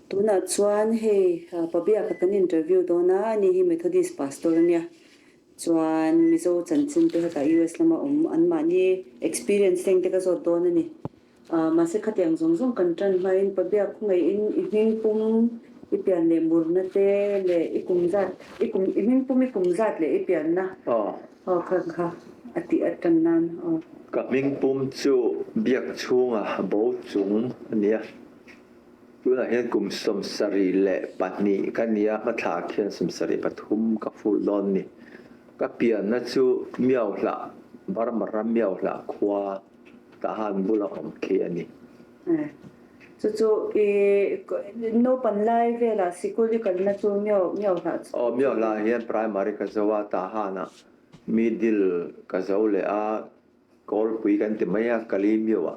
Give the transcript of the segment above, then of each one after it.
tuna chuan hei pabia ka kan interview dona ani hi Methodist pastor ania chuan mizo chanchin te ta US lama an mani experience teng te ka zo don ani ma se khatyang zong kan tran main pabia khungai in hing pum ipian le murna te le ikumzat hing pum ikumzat le ipian na kha ati atan nan ka ming pum chu biak chunga bo chung ania tuna hian kum som sari le patni kania matha khian som sari pathum ka ful don ni ka pian na chu miau hla barmaram miau hla khwa ta han bula om ke ani chu no pan lai vela sikuli kalna chu miau hla miau hla hian primary ka zawa ta hana middle ka zawle a kol pui kan te maya kali miwa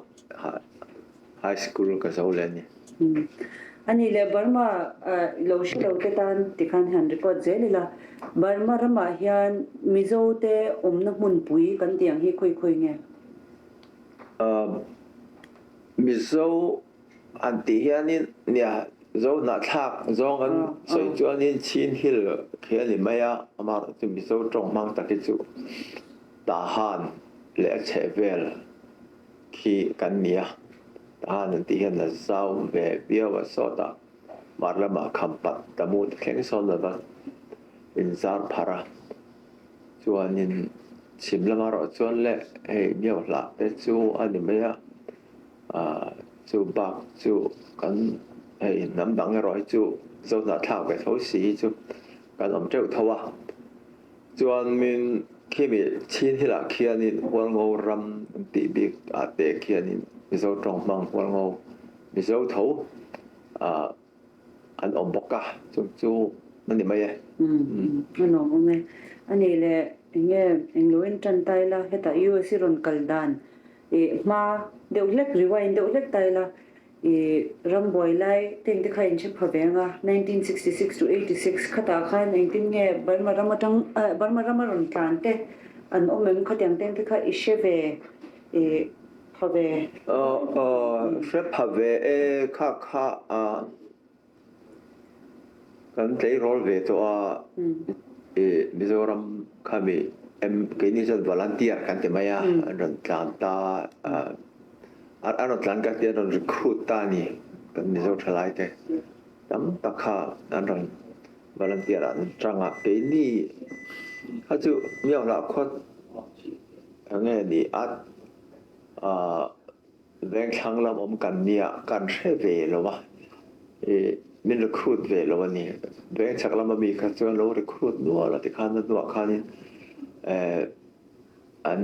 high school ka zawle ni ani le Burma lo shilo te tan tikhan han report zelila Burma rama hian mizo te omna mun pui kan tiang hi khoi nge mizo anti hian nia zo na thak zong an soi chuan in chin hil khian ni maya amar chu mizo tong mang ta ki chu ta han le chevel khi kan nia han ti hian la zau ve bia wa sota marlama khampat tamut kheng son la in zar phara chuanin chimlama ro chuan le hei miau hla te chu ani maya chu bak chu kan hei nam dang roi chu zo na thak ve tho si chu kan om treu thawa chuan min khimi chin hila khianin walngo ram ti bik ate khianin mizo tong mang walngo mizo tho an om boka chu nani mai ano me ani le nge engloin tan taila heta US ron kaldan ma deulek rewind deulek taila ramboi lai teng te khain che phavenga 1966 to 86 khata kha 19 nge Burma ramaron tlante an omem khatyang teng te kha isheve phave phave kha kan tei rol ve to Mizoram kami kini jad volunteer kan te maya ron tlanta ron tlan ka te ron recruit ta ni kan mizo thalai te tam takha ron volunteer an tranga kini haju miao la khot nge ni at veng thanglam om kan nia kan the ve lo wa min recruit ve lo ni ve chaklam mi ka chu lo recruit no la ti khan no khan an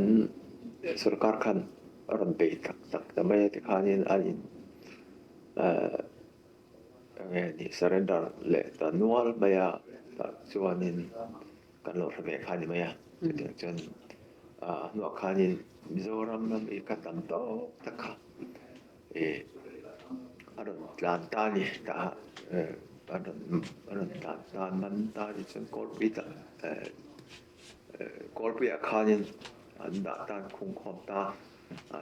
sarkar khan ron pe tak ta mai ti khan in an ni surrender le ta nual maya ta chuanin kan lo ve khan ni maya ti chon no khan in Mizoram nam I ka tam to takha aron tlanta ni ta aron tlanta man ta ni chen kolpita kolpia khanin anda tan khung khom ta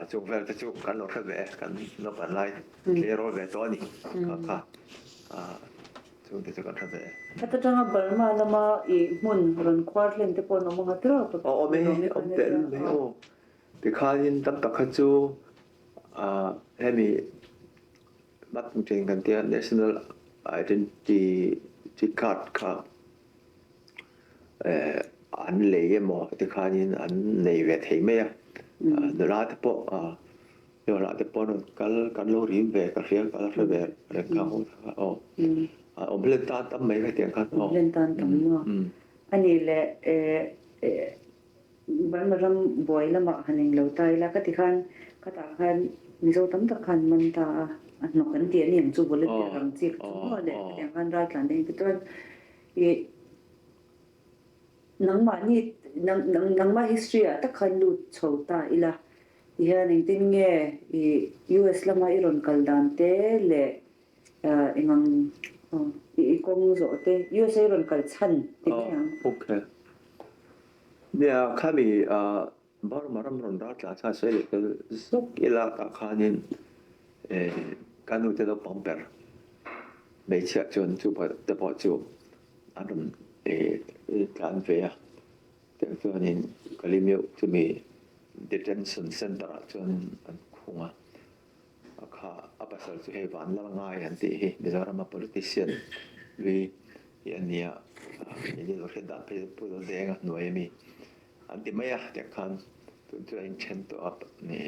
chung vel ta chu kan lo thave kan lo pan lai ke ro ve to ni kha chung te kan thave hata tanga Burma lama mun ron kwarlen te pon mo ngatra o me tel me o te khanin tam takha chu hemi mat ting kan tia national identity card kha an leye mo te khanin an nei ve thei me de la te po yo la te po kan lo rim ve ka riang ka la ve re ka ho o blen ta tam mai ka tiang khan blen tan tam no ani le Burma boy lama haning lo tai la ka ti khan ka ta khan mizo tam ta khan man ta no kan ti ni chu bol ti ram chi chu le tiang khan ra tlan dei to nang ma history ta khan lu chhota ila ya ning tin nge US lama iron kaldan te le ingang kong zo te US iron kal chan ti yang okay nia kami Burma ron ra tla cha se le sok ila ta khanin kanu te do pomper ไม่เชื่อจนจูแต่พอจูอันการเวียแต่ตัวนี้ก็ลิมิวจะมี detention center จนอันคงค่ะอัปสรรคให้วันละง่ายอันที่มิจารมา politician วิอันนี้นี่เราเห็นได้ไปพูดเรื่องหน่วยมีอันที่ไม่แต่คันตัวเองเช่นตัวนี่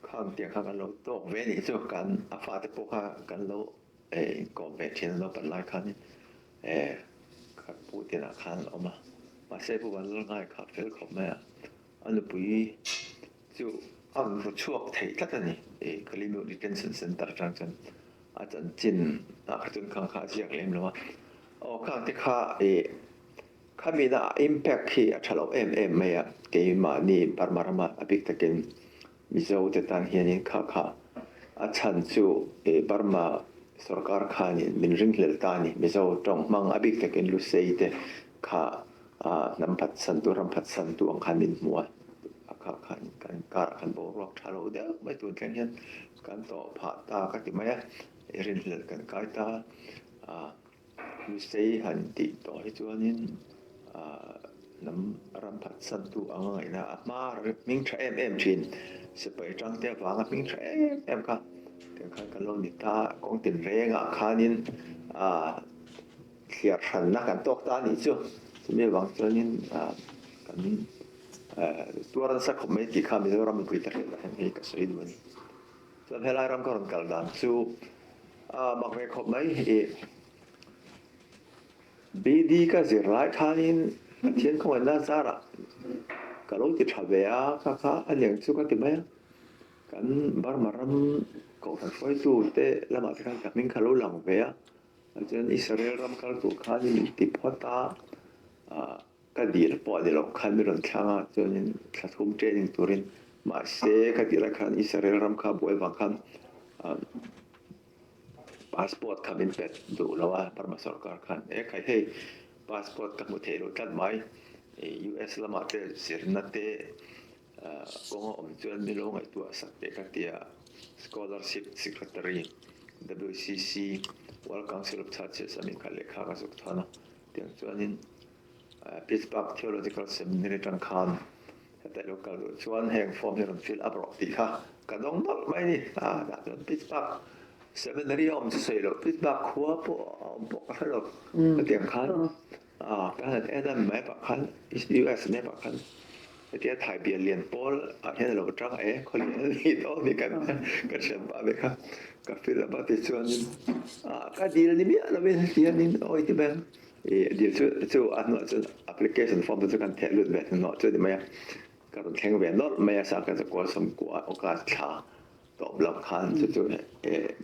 ข้างเตียงข้างกันเราตกเวนี่จูกันอาฟาติพวกกันเราก่อเวทีนั้นเราเป็นหลายคันขัดพูดที่นาคันออกมาใช้ผู้วันละง่ายขัดเฟลของแม่อันนี้ปุยจูอันรู้ช่วงไทยทัดนี่ก็เลยมี detention center จังอาจารย์จินขัดจนข้างขาเสียงเล่มแล้วว่าข้างที่ข้ามีน่า impact ที่ฉลองไม่เกี่ยมานี่ปรมารามาอภิกตะกินมิโซเตตันเฮียนิข้าอาจารย์จูปรมาสรการข้านี่มินริงเลตานี่มิโซตรงมังอภิกตะกินลุเซย์เตข้านำพัดสันตุรำพัดสันตุอังคารนินมัวข้าการการขันโบรอกฉลองเดียวไม่ตัวแค่นี้การต่อผ่าตาก็ติไม่ริงเลกันกายตาลุเซย์หันติต่อให้ตัวนี้นำรำพัดสันตุอังไงนะมามิงใช้ชินสเปย์จังเตียวางมิงใช้ค่ะเดี๋ยวกันลงนิตากองตินเรงคานินเขียดหันนักกันตกตานี่จู่จะมีบางตัวนี้กันตัวรันสักคนไม่ติดข้ามีตัวรำคุยตะเกียบให้ก็สวยดูนี่ส่วนเวลารำก็รำกันดันจู่บางเรื่องเขาไม่BD ก็จะไล่ทานินเทียนของน่าซาระก็รู้ที่ชาวเบียค่ะอันอย่างสุขที่ไหมกันบาร์มารำก็ฟังไฟตูเตะละมาที่กันกับมิงคารุหลังเบียอาจารย์อิสราเอลรำคัลตุขานี่ติดพอตาก็ดีแล้วพอดีเราคันมีรถข้างจนคลาสรูมเทรนนิ่งตัวรินมาเสกดีละคันอิสราเอลรำคับบ่อยบางคันpassport kami pet do lawa parma sarkar khan kai he passport ka muthelo tat mai US lama te sirnate kongo omchuan milong ai tu sakte ka tia scholarship secretary WCC World Council of Churches ami khale kha ka suk thana tiang chuanin Pittsburgh Theological Seminary tan khan heta local chuan heng form ni fill up ro ti kha kadong mal mai ni da Pittsburgh seminary om selo Pittsburgh khuwa po khalo tiang khan kan adam mai pa khan US mai pa khanเที่ยถ่ายเบียร์เรียนโป้เห็นเราจังคนนี้ต้องมีกันเช่นแบบนี้ครับกับฟิลล์บัติชวนก็ดีเลยนี่เราเป็นเรียนนี่โอ้ยที่แบบเดี๋ยวช่วยอันนั้นช่วยแอปพลิเคชันฟอร์มช่วยกันแทนรุ่นแบบนั้นช่วยได้ไหมก็ต้องแข่งแบบนั้นไม่สักการจะกว่าสมกว่าโอกาสช้าตอบรับคันช่วย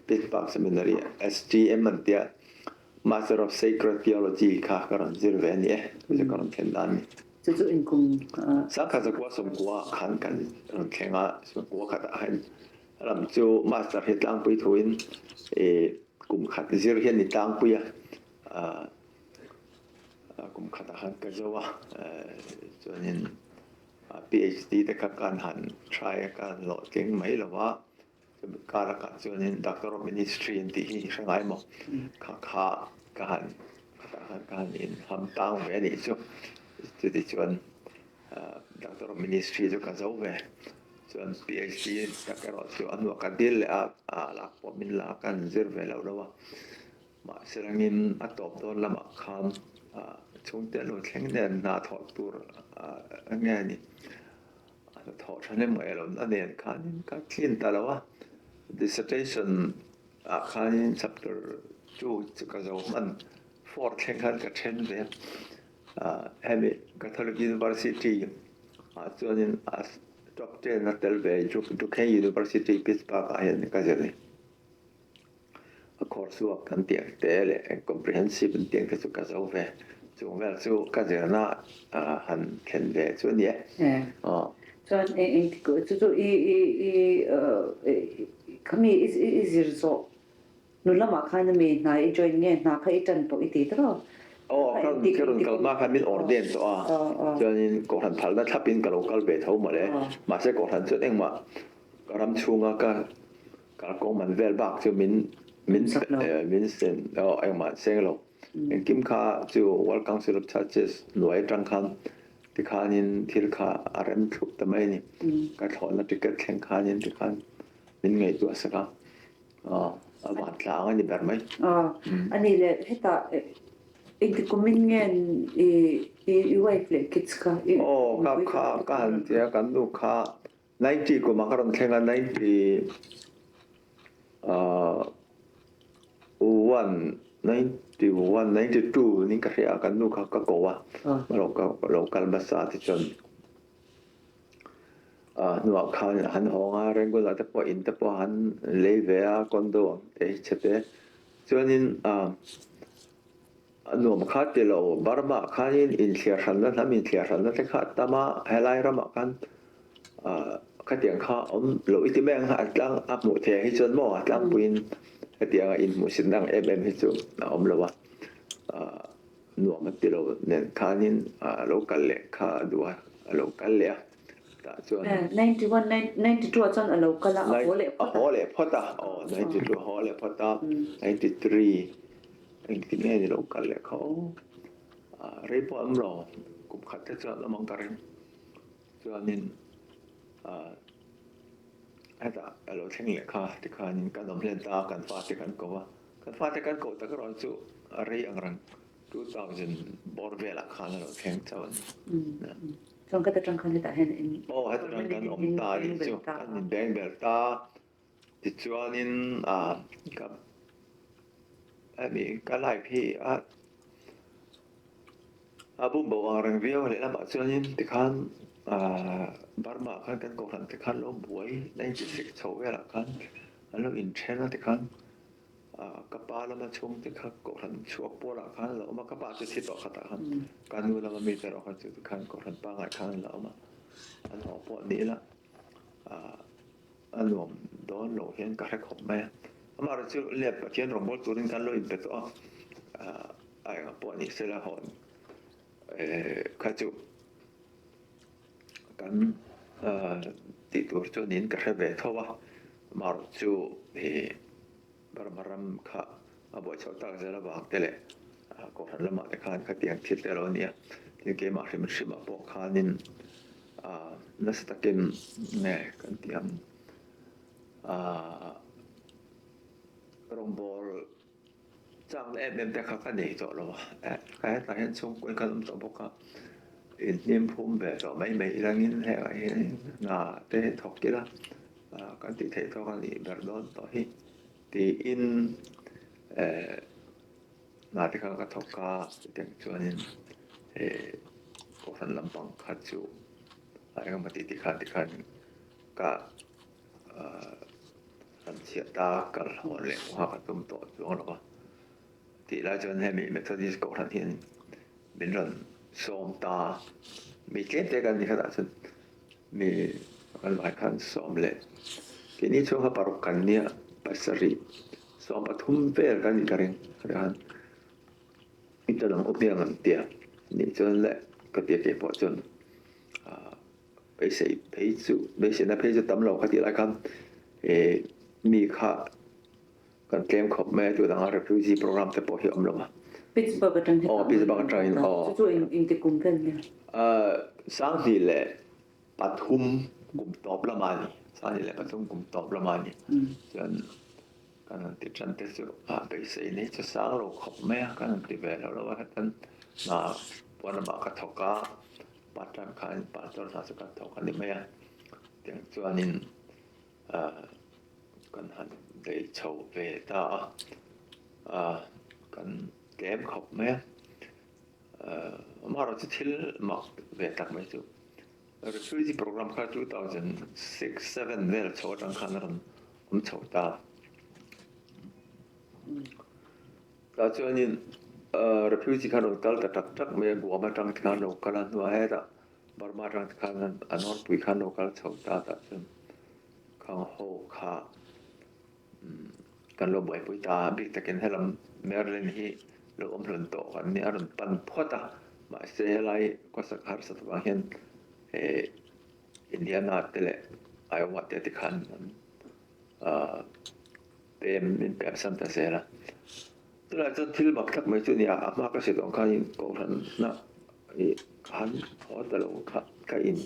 Pittsburgh Seminary SGM มันเดีย Master of Sacred Theology ค่ะก็ต้องเจอแบบนี้จะก็ต้องแข่งด้านนี้จะอินคุมสักการจะกว่าสมกว่าขันกันแข่งสมกว่าขัดให้ลำจูมาสเตอร์เฮตังปุยทวินกลุ่มขัดเจอเฮียนิตังปุยกลุ่มขัดหันก็จะว่าจนนี้PhD แต่การหัน try การหลอดเก่งไหมหรือว่าการรักษาจนนี้ Doctor of Ministry ที่ช่างไงมั้งข้าการอินทำตั้งไว้นี่จู่จุดที่ชวนDoctor of Ministry จู่กันจะเอาไว้ชวน PhD แต่ก็เราชวนว่ากันดีเลยหลักผมมีหลักการเจอเวลาแล้วว่ามาเสร็จงินอัตบตัวละมาคำช่วงเดือนเราแข่งเดือนนาถอดตัวไงนี่ถอดฉันได้ไหมเราอันนี้คันก็คิดแต่ละว่า dissertation คัน chapter จู่จะก็จะมัน for แข่งขันกับเช่นเดียHamid Catholic University ส่วนนี้จบเจนนักเตลเวย์Duquesne University Pittsburgh อะไรนี่ก็จะนี่คอร์สว่ากันเตียงเตะเลย comprehensive เตียงที่สุดก็จะเอาไปส่วนเวลาจู่ก็จะน่าหันเข็นเวส่วนนี้ส่วนจู่เขามีอิสระนุ่นละมาคันมีนายจอยเนี่ยนาใครจันตัวอีตีตลอดkan maka min orden to jonin ko han phalna thlapin ka local be tho male ma se ko han chu engma karam chunga ka ko man vel bak chu min Vincent ang ma senglo en kim kha chu World Council of Churches noi tang khan ti khanin thil kha aram thup tamai ni ka thona ticket khen khanin ti khan min ngai tu asaka awan tlang ani ber mai ani le heta ik kumin ngen i wife le kids ka ka han tia kan du kha 90 ko makaron thenga 90 92 ni ka ria kan du kha ka ko wa local basa ti chon nu kha han honga regular te po in te po han leve a kondo te chete chuanin nu ma kha te lo barma khanin in thia ran na namin thia ran na te kha tama helai rama kan ka tiang kha om lo itimeng ha atlang amu the hi chon mo atlang puin ka tiang in mu sinang hi chu na om lo wa nu ma te lo nen khanin local le kha duwa local le ta chuan 92 chon a local a hole phota 92 hole phota 93ไอ้ที่แม่นี่เรากันแหละเขาเรียบร้อยมั้งหรอกุมขัดจะจะละมังการจวนนินไอ้ตาเราเช่นเลยค่ะที่การนินการดมเล่นตาการฟาดที่กันก็ว่าการฟาดที่กันก็แต่ก็รอจู่อะไรอย่างรัง2000บอร์เวล่ะค่ะเราแข่งจวนจงก็จะจังคันแต่เห็นให้จังกันอมตาดิจู่การนินแดงเบลตาที่จวนนินกับอันนี้ก็ไล่พี่บุ้มบอกว่าเรื่องเดียวเลยนะมาช่วงนี้ที่คันบาร์มาคันกันก่อนที่คันล้มป่วยได้จิตสิกโชว์เวลาคันแล้วอินเทนนะที่คันกระป๋าแล้วมาชงที่คันก่อนช่วงปวดคันแล้วมากระป๋าจะชิดต่อขัดคันการดูแล้วมันมีแต่เราคันจุดคันก่อนปังไอ้คันแล้วมาอันหัวปวดนี้ละอันหนุ่มโดนหลงเห็นกระแทกขบแม่มาเราจะเรียกเขียนรบกวนตัวนึงกันเลยเป็นตัวไอ้ปวดนี้เสร็จแล้วหอนข้าจุกันติดตัวจนนินกระเบะเท่าว่ามาเราจะบารมารมข้าบ่อยชาวต่างชาติบางแต่ละก็ทันละมาแต่ข้าขัดยังทิศแต่เราเนี่ยที่เกี่ยมาที่มันชิมาปอกข้านินนักสตะกินเนี่ยกันเตรียมรองบอลจังเอ็มแต่ข้าก็หนีต่อแล้วใครแต่เห็นช่วงคนกันต่อพวกเขานิ่มพุ่มแบบต่อไม่เรื่องนี้แห่น่าเตะถกกี่ละการติดเททกันนี่แบบโดนต่อให้ตีอินน่าที่เขาก็ถกก้าเต็มส่วนนี้พวกท่านลำบังขัดจูอะไรก็มาติดขันก็อันเสียตากันหัวเล็กหัวกระตุ้มต่อช่วงแล้วก็ที่เราจนให้มีเมทอดิสก่อนที่เป็นเรื่องสมตามีเกณฑ์กันที่ขนาดนั้นมีกันหลายขั้นสมเลยทีนี้ช่วงปรกกันเนี่ยปัสริสมปฐุมเวรกันอีกครั้งนะครับอิตาลีอุปนิสัยเดียนี่จนแหละก็เดียเก็บพอจนไปใส่เพจสุไปใส่ในเพจตำรวจคดีหลายครั้งมีค่าการเกมขอบแม่ตัวต่างๆ refugee program แต่พอเห็นแล้วมั้ยปิสเบิร์กจังปิสเบิร์กจังจู่อินติกุมกันเนี่ยสังนี่แหละปฐุมกุมตอบละมานี่สังนี่แหละปฐุมกุมตอบละมานี่จนกันติดจันทร์สุไปใส่นี่จะสร้างโลกขอบแม่กันติดไปแล้วว่าท่านมาวันมากระทกาปัจจัยคันปัจจัยราชการทกันนี่แม่เตียงจวนนินกันหันได้โชว์เวตากันเกมขบแม่มาเราจะทิลมักเวตักไม่ถูก refugee program ค่ะ2006-7เวลโชว์ดังขนาดนั้นโชว์ตาแต่จวนนินrefugee ค่ะเราตัดตักไม่บัวมาจังที่ค่ะเรากำลังว่าให้ละบาร์มาจังที่ค่ะนั้นอันนั้นปุยค่ะเรากำลังโชว์ตาแต่จนข้างโฮค่ะกันเราบ่อยปุยตาบิ๊กตะเกินให้เราเมื่อเรื่องนี้เราอมหลุนโตกันนี่อารมณ์ปันพอตามาเสียอะไรก็สักหาสัตว์บางเห็นอินเดียนาเตเลไอวาเตติคัน min pem samta sela tula jon thil mak thak mai chu nia ama ka se dong kha in ko than na I khan hotel kha ka in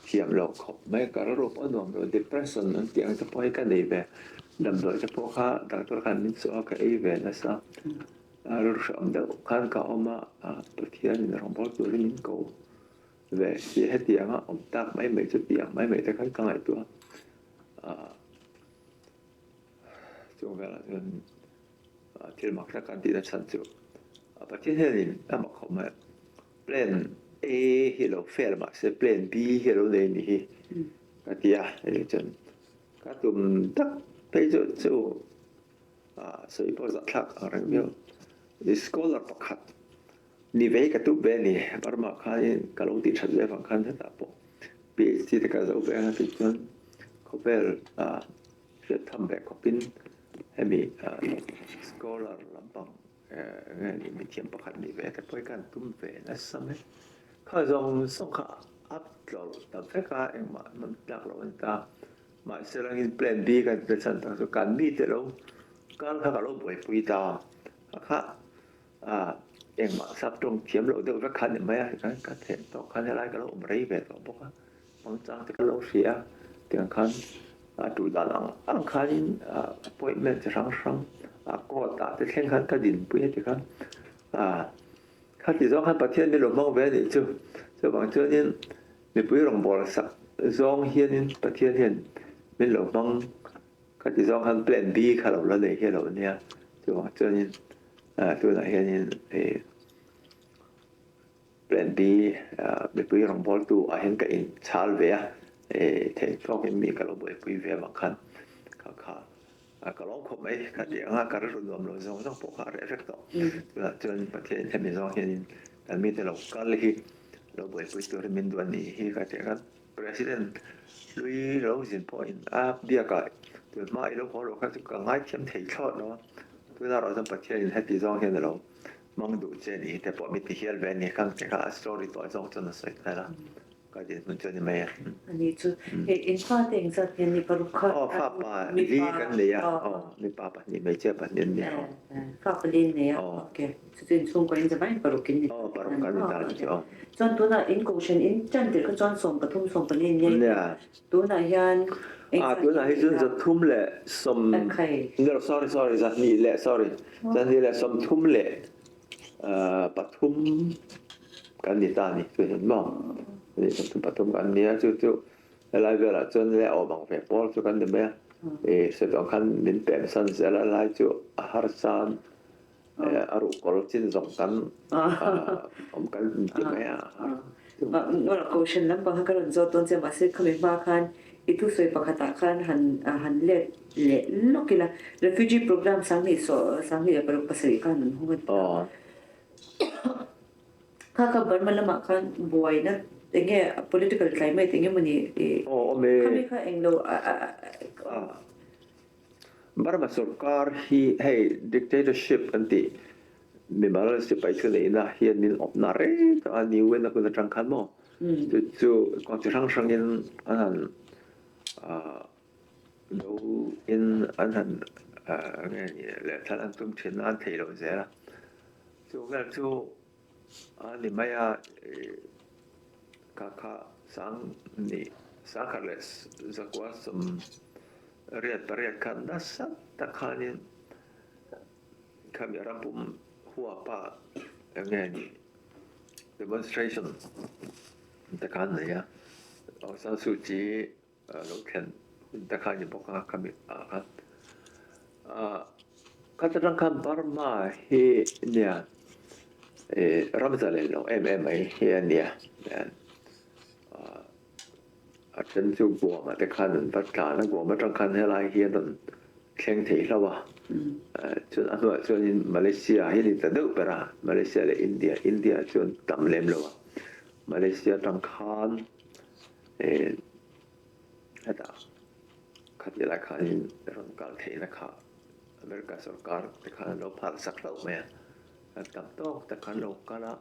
siam lo khop mai ka ro pa dong do depression an tiang ta poi ka nei be dam do ta po kha doctor khan min so ka ei ve na sa ro sham da khan ka oma pathian in rong bol tu rin ko ve si he tiang a om tak mai mai chu tiang mai mai ta khan ka ai tu chung ve la jon thil mak thak kan ti da chan chu pathian helin ama khom mai plan A hello fail ma se plan B hello nei ni hi ka tia ele chen ka tum tak pe chu so I po za thak arang myo the scholar pakhat ni ve ka tu be ni par ma khain ka lo ti chat ve phang khan ta po PhD ta ka zo be ha ti chon khopel se tham be khopin hemi scholar lampang ni mi thiam pakhat ni ve ta poi kan tum ve na sam kha zong song kha up lo ta fe ka eng ma man tak lo ta ma serang in plan B kan ta chan ta so kan mi te lo kan kha ka lo boi pui ta kha eng ma sap tong thiam lo de ka khan mai kan ka the to khan lai ka lo um rei ve to bo ka bang chang te ka lo sia tiang khan tu da lang ang khan appointment rang rang ko ta te khen khan ka din pui te khan kha ti zong khan pathian mi lo mong ve ni chu bang chu nin mi pui rong bol sak zong hian in pathian hian mi lo mong kha ti zong khan plan B kha lo la le he lo nia chu bang chu nin tu na hian in plan B mi pui rong bol tu a hen ka in chal ve the thok in mi ka lo boi pui ve ma khan kha ka long khop mai ka ti nga ka ro lom lo zong zong po kha re effect to la chen pathian he mi zong hian kan mi te lo kal hi lo boi pui tu min duan ni hi ka te kan president Louis Rosen point dia ka tu mai lo ho lo ka tu ka ngai thiam thei thot no tu na ro zong pathian he ti zong hian lo mong du che ni te po mi ti hial ve ni kang te ka story to zong chen na sai ta la ka din mun chen ni mai ani chu in fa te eng zat ni paru kha fa pa li kan le ya ni pa pa ni mai che pa ni ni fa pa din ne ya okay chu tin chung ko in zamai paru kin ni paru kan ni da chu chon tu na in caution in chan te ka chon som pathum som pa ni ni tu na hian tu na hi chun za thum le som no sorry za ni le sorry za ni le som thum le pathum kan ni ta ni tu hin mo ni som pathum kan ni chu lai ve la chon le o bang fe pol chu kan de me se dong kan min pem san se la lai chu har san aru kol chin zong kan om kan ti me no la caution lam ba ka ron zo ton se ma se khame ba khan itu soi pakhata khan han le lokila refugee program sang ni par pasari kan hu ka bar malama khan boy na tenge political climate tenge mani me kami ka englo Burma sarkar hi hey dictatorship anti mi malas se pai chu nei na hian min op na re ta ani wen na kun tang khan mo chu ko chi rang rang in an lo in an nge ni le tan an tum chen an thei lo ze la chu ga chu ani maya ka sang ni sakales zakwa som riat pariat kan nasa takanin kami rampum huwa pa ngani demonstration takan ya Aung San Suu Kyi lo ken takan boka kami kan kata kan Burma hi nia ramzale lo MMA hi nia danฉันจะกลัวมาแต่คันปัจจัยนะกลัวมาจังคันให้ลายเฮียนแข่งถีแล้ววะจนอันว่าจนมาเลเซียให้ลิตาดูไปละมาเลเซียและอินเดียจนต่ำเล็มแล้ววะมาเลเซียจังคันให้ตาขัดยาคันรังการเทนะคะอเมริกาสังกัดแต่คันเราผ่านสักแล้วไหมต่ำโตแต่คันเราก็ละ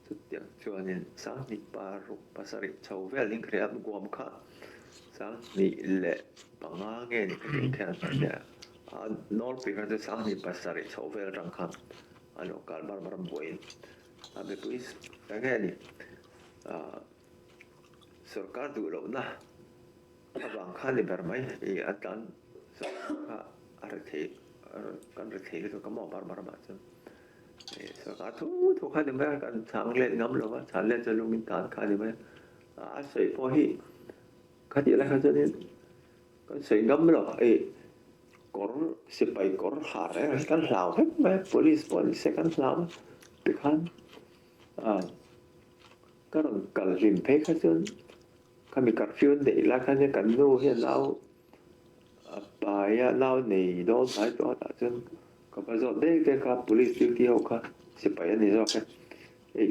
สุดอย่างชวนสังนิปารุปัสริชาวเวลิงเรียบกวมค่ะส sang ni le pangange ni kan ya nol pe kan sang ni pasari chovel rang khan ano kal bar bar boin abe puis kange ni sarkar du lo na abang khan ni bermai e atan sarkar arthe kan rethe to kamo bar bar ba chen sarkar thu khan ni ba kan sang le ngam lo ba chan le chalu min kan khan ni ba sei po hi khati la kha chen kan sei ngam lo kor sipai kor hare kan lau hết ba police kan lau pe khan kan kal rim pe kha chen kami curfew de la khan ne kan no he lau pa ya lau nei do sai to ta chen ka pa zo de ke ka police duty ho ka sipai ni zo ka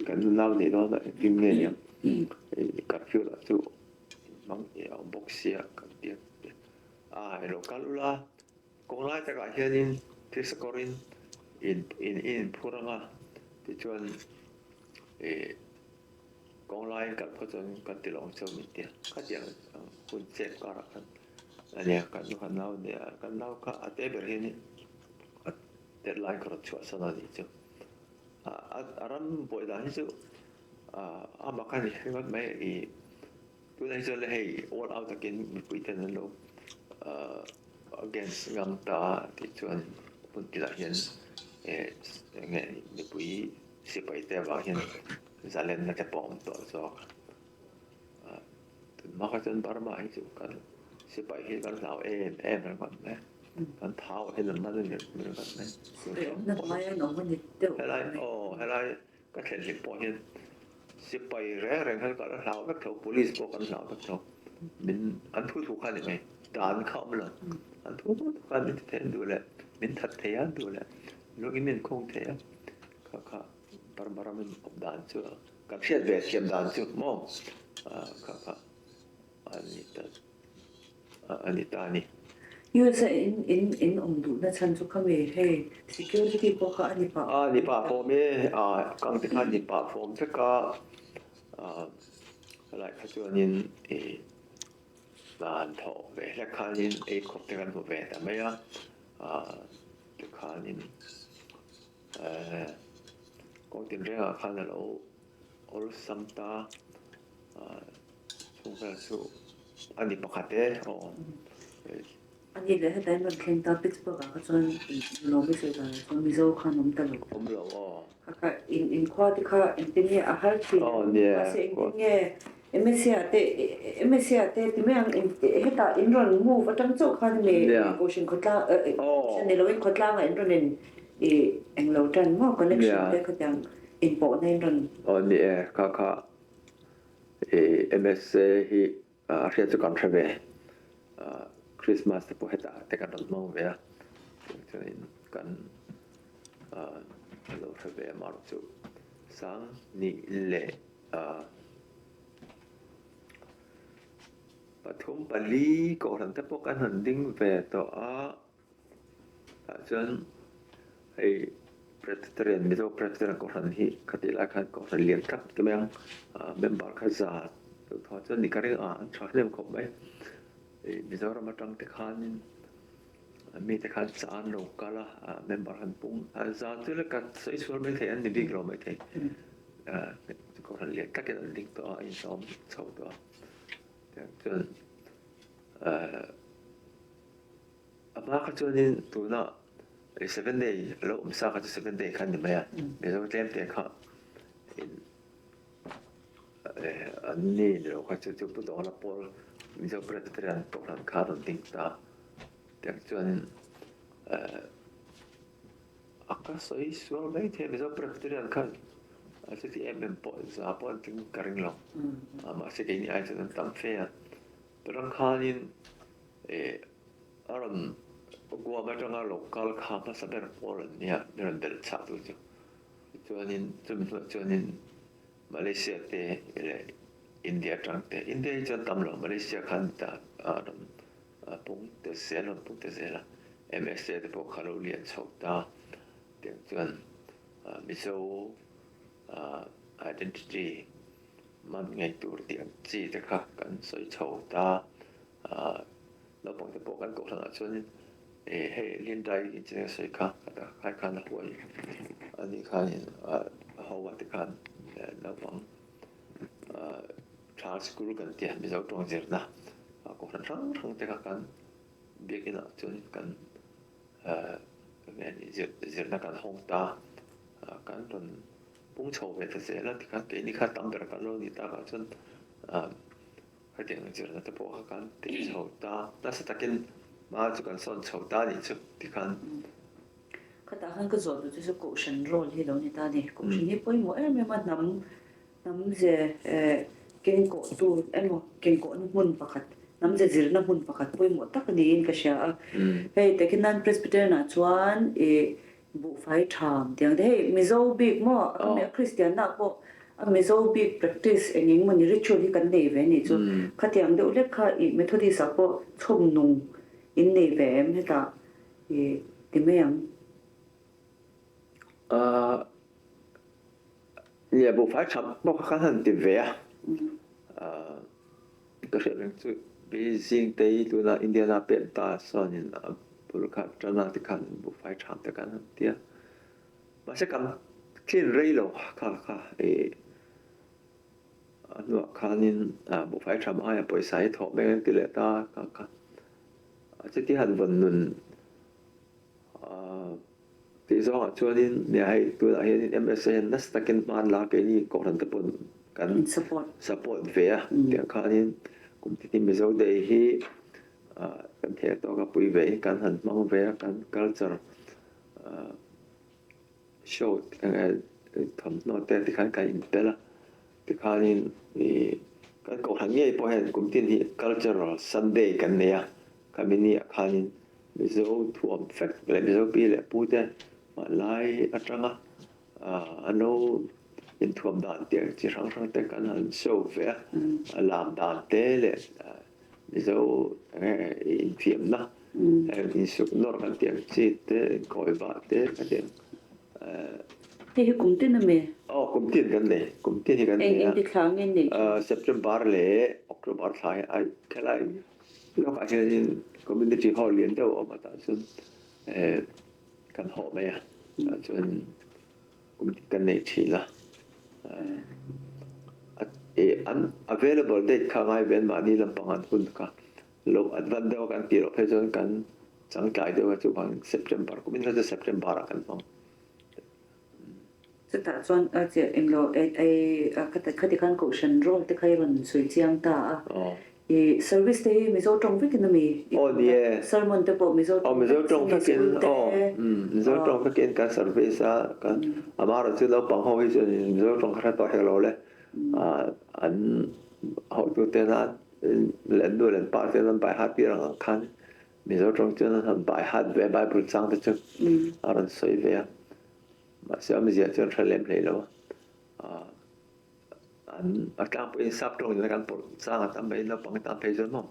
kan lau nei do da kim ne ya curfew la tu mang ya boxia ka dia local la kung lai ta ka hianin tisakorin in puranga ti chuan kung lai ka photong ka tilong chau mi tia ka tiang kun check ka ra kan ania kan nu kan nau ne kan nau ka ate ber hin deadline ka chua sana ni chu aram boi da hi chu ama kan ni ngot mai tu lai chu le hei all out again mi pui ten lo against ngam ta ti chuan pun ti la hian nge ni pui sipai te ba hian zalen na te pom to zo ma ka chen bar ma hi chu kan sipai hi kan lau ran kan ne kan thau he nan na ne kan ne na mai no man ni te helai ka chen li po hian sipai re kan ka lau ka tho police po kan lau ka tho min an thu khan ni mai dan kham la an thu kan ni ten du le min that the ya du le lo in min khong the ya ka bar min ob dan chu ka phiat ve thiam dan chu mo ka anita ni USA in du na chan chu kame he security ko ka ani pa po me kang te khan ni pa form te ka lai kha chuan in dan tho ve la khan in khop te kan bo ve ta mai te khan in ko tin re khan lo ol samta chung ka su ani pakhate ani le dai man khen ta Pittsburgh ka chon no me se da so mi zo khan om ta lo ka in khwa ti kha in tin ye a har ti se in ye MSCA te ti me ang heta in ron move atang chok khan me ocean khotla ne lo in khotla nga in ron en lo tan mo connection te khatang in po na in ron ni ka MSCA hi ria chu kan thave Christmas te po heta te kan ron mo ve chuan kan lo thave mar chu sang ni le pathum pali ko ran te po kan han ding ve to chuan ei Presbyterian mizo Presbyterian ko ran hi khatila khan ko ran lian tak ke meng member kha za to tho chuan ni kare thwa lem khop mai mizo ram atang te khan mi te khan chan lo kala member han pung za tu le ka sei sur mai the an ni big lo mai the ko ran lian tak ke ding to in som chau to chuan ama ka chuan in tu na 7 day lo sa ka 7 day khan ni mai me zo tlem te kha an ni lo ka chu pu do la pol mi zo Presbyterian to ran kha don ting ta te chuan aka soi sual mai the mi zo Presbyterian khan asi ti em po za po ting karing lo ama se ke ni ai chu tam fe ya perang khanin aron gua ma tanga local kha ma saber pol nia ner del cha tu chu chuanin chuanin Malaysia te India tang te India cha tam lo Malaysia khan ta pung te se la MSA te po khalo lian chok ta te chuan miso identity man ngai tur ti chi te kha kan soi chho ta เราปองจะบอกกันกทางชนให้เรียนได้จริงๆใช่ครับคล้ายๆหัวอันนี้คันเฮาวัดกันเราปองCharles Guru kan dia bisa tong jerna ko rang te kan bikin chun kan ni jerna kan hong ta kan ton pung chou ve se la ti kan ke ni kha tam ber kan lo ni ta ka chun ka tiang jerna te po kan ti chou ta ta sa takin ma chu kan son chou ta ni chu ti kan ka ta han ka zo du chu ko shan role hi lo ni ta ni ko shin hi poi mo me ma nam je ken ko tu emo ken ko mun pakhat nam je zirna mun pakhat poi mo tak ni in ka sha hey tekinan presbyterian na chuan bu fai tham tiang de mizo big mo me christian na ko mizo big practice enging mon ritual hi kan nei ve ni chu khatiang de ule kha methodist sa ko chom nung in nei ve em heta ti me yang也不排除包括看的为ก็เรื่องจุดบีซิงเตยตัวน่ะอินเดียน่ะเป็นตาสอนนี่น่ะบุรุษครับจันทร์ที่คันบุไฟฉามแต่กันเตียมาสักกันคลีนเรย์โลค่ะอันว่าคันนี้บุไฟฉามอ้ายปล่อยสายถอดแม่งติเลตาค่ะจะที่หันวันนึงที่สองช่วงนี้เนี่ยให้ตัวเห็น MSN นัสตะกินบ้านลาเกนี่ก่อนตะปนกัน support เวียเดี๋ยวคันนี้กลุ่มที่มีโซเดฮีกันเทตัวกับปุยเวกันหันมองเวกัน culture show ทำโน้ตแต่ที่คันกันอินเตอร์ที่คันนี้กันก่อนทางนี้พอเห็นกลุ่มที่ cultural Sunday กันเนี่ยกันมีนี่คันนี้มีโซท่วมแฟกเลยมีโซปีเลยพูดแต่มาไล่อัตราอันโน้ยินท่วมด่านเตียงที่รั้งแต่กันหันโซเฟียลามด่านเตะเลยมิโซอินฟิมนะอินสุกนอร์กันเตียงจีเตะคอยบาเตะกันเตียงที่กลุ่มที่นั่นมั้ยกลุ่มที่กันเลยกลุ่มที่กันเนี่ยเองที่ครั้งนี้นี่September เลยออกตุลาท้ายแค่ไรแล้วก็เห็นcommunity hall เรียนเจ้าออกมาตอนซึ่งกันหอไหมจนกันในทีละอัน available date ข้างไอ้เว้นมานี่ลำพังอันคุณก็ลบอันวันเดียวกันตีเราเพื่อจนกันจังใจเดียวกันจุบัน September ก็ไม่น่าจะ September กันบ้างจะตัดส่วนจะเอ็มโลคดีการกุศลโรคที่ใครรันสวยเจียงตาservice ที่มิโซตรงฟิกินมีsermon ที่บอกมิโซมิโซตรงฟิกินมิโซตรงฟิกินการ service กันอามาเราจะเราปังห้องวิจารณ์มิโซตรงขนาดต่อให้เราเลยอันเขาตัวเต้นนั้นเล่นด้วยเล่นปาร์ตี้นั้นไปฮัทปีรังคันมิโซตรงจะนั้นไปฮัทเว็บไปปรึกษาแต่จุดอะไรสวยเวียมาเสียมิเสียจนทะเลมเลยแล้วอันการเป็นซับตรงในการปลดสร้างทำให้เราปังตามเพจมั้ง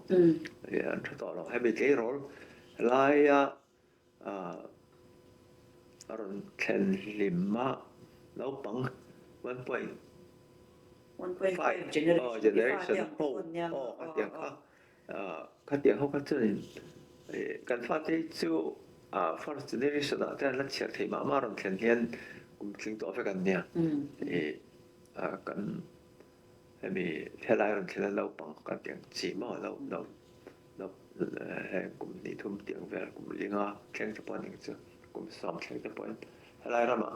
อันต่อเราให้เป็นเกย์โรลไล่อารมณ์แคนลิมมาเราปัง1.5 generation ขัดเตียงเขาก็จะการฟาดที่จู่ first generation แต่ละเฉียดที่มาเราแคนเรียนกลุ่มสิ่งต่อไปกันเนี่ยกันให้มีเท่าไรเราเท่าเราปังกันเตียงสีมาเรากลุ่มนี้ทุ่มเตียงเวลากลุ่มเลี้ยงแข่งจะปนอย่างเช่นกลุ่มซ้อมแข่งจะปนเท่าไรเรามา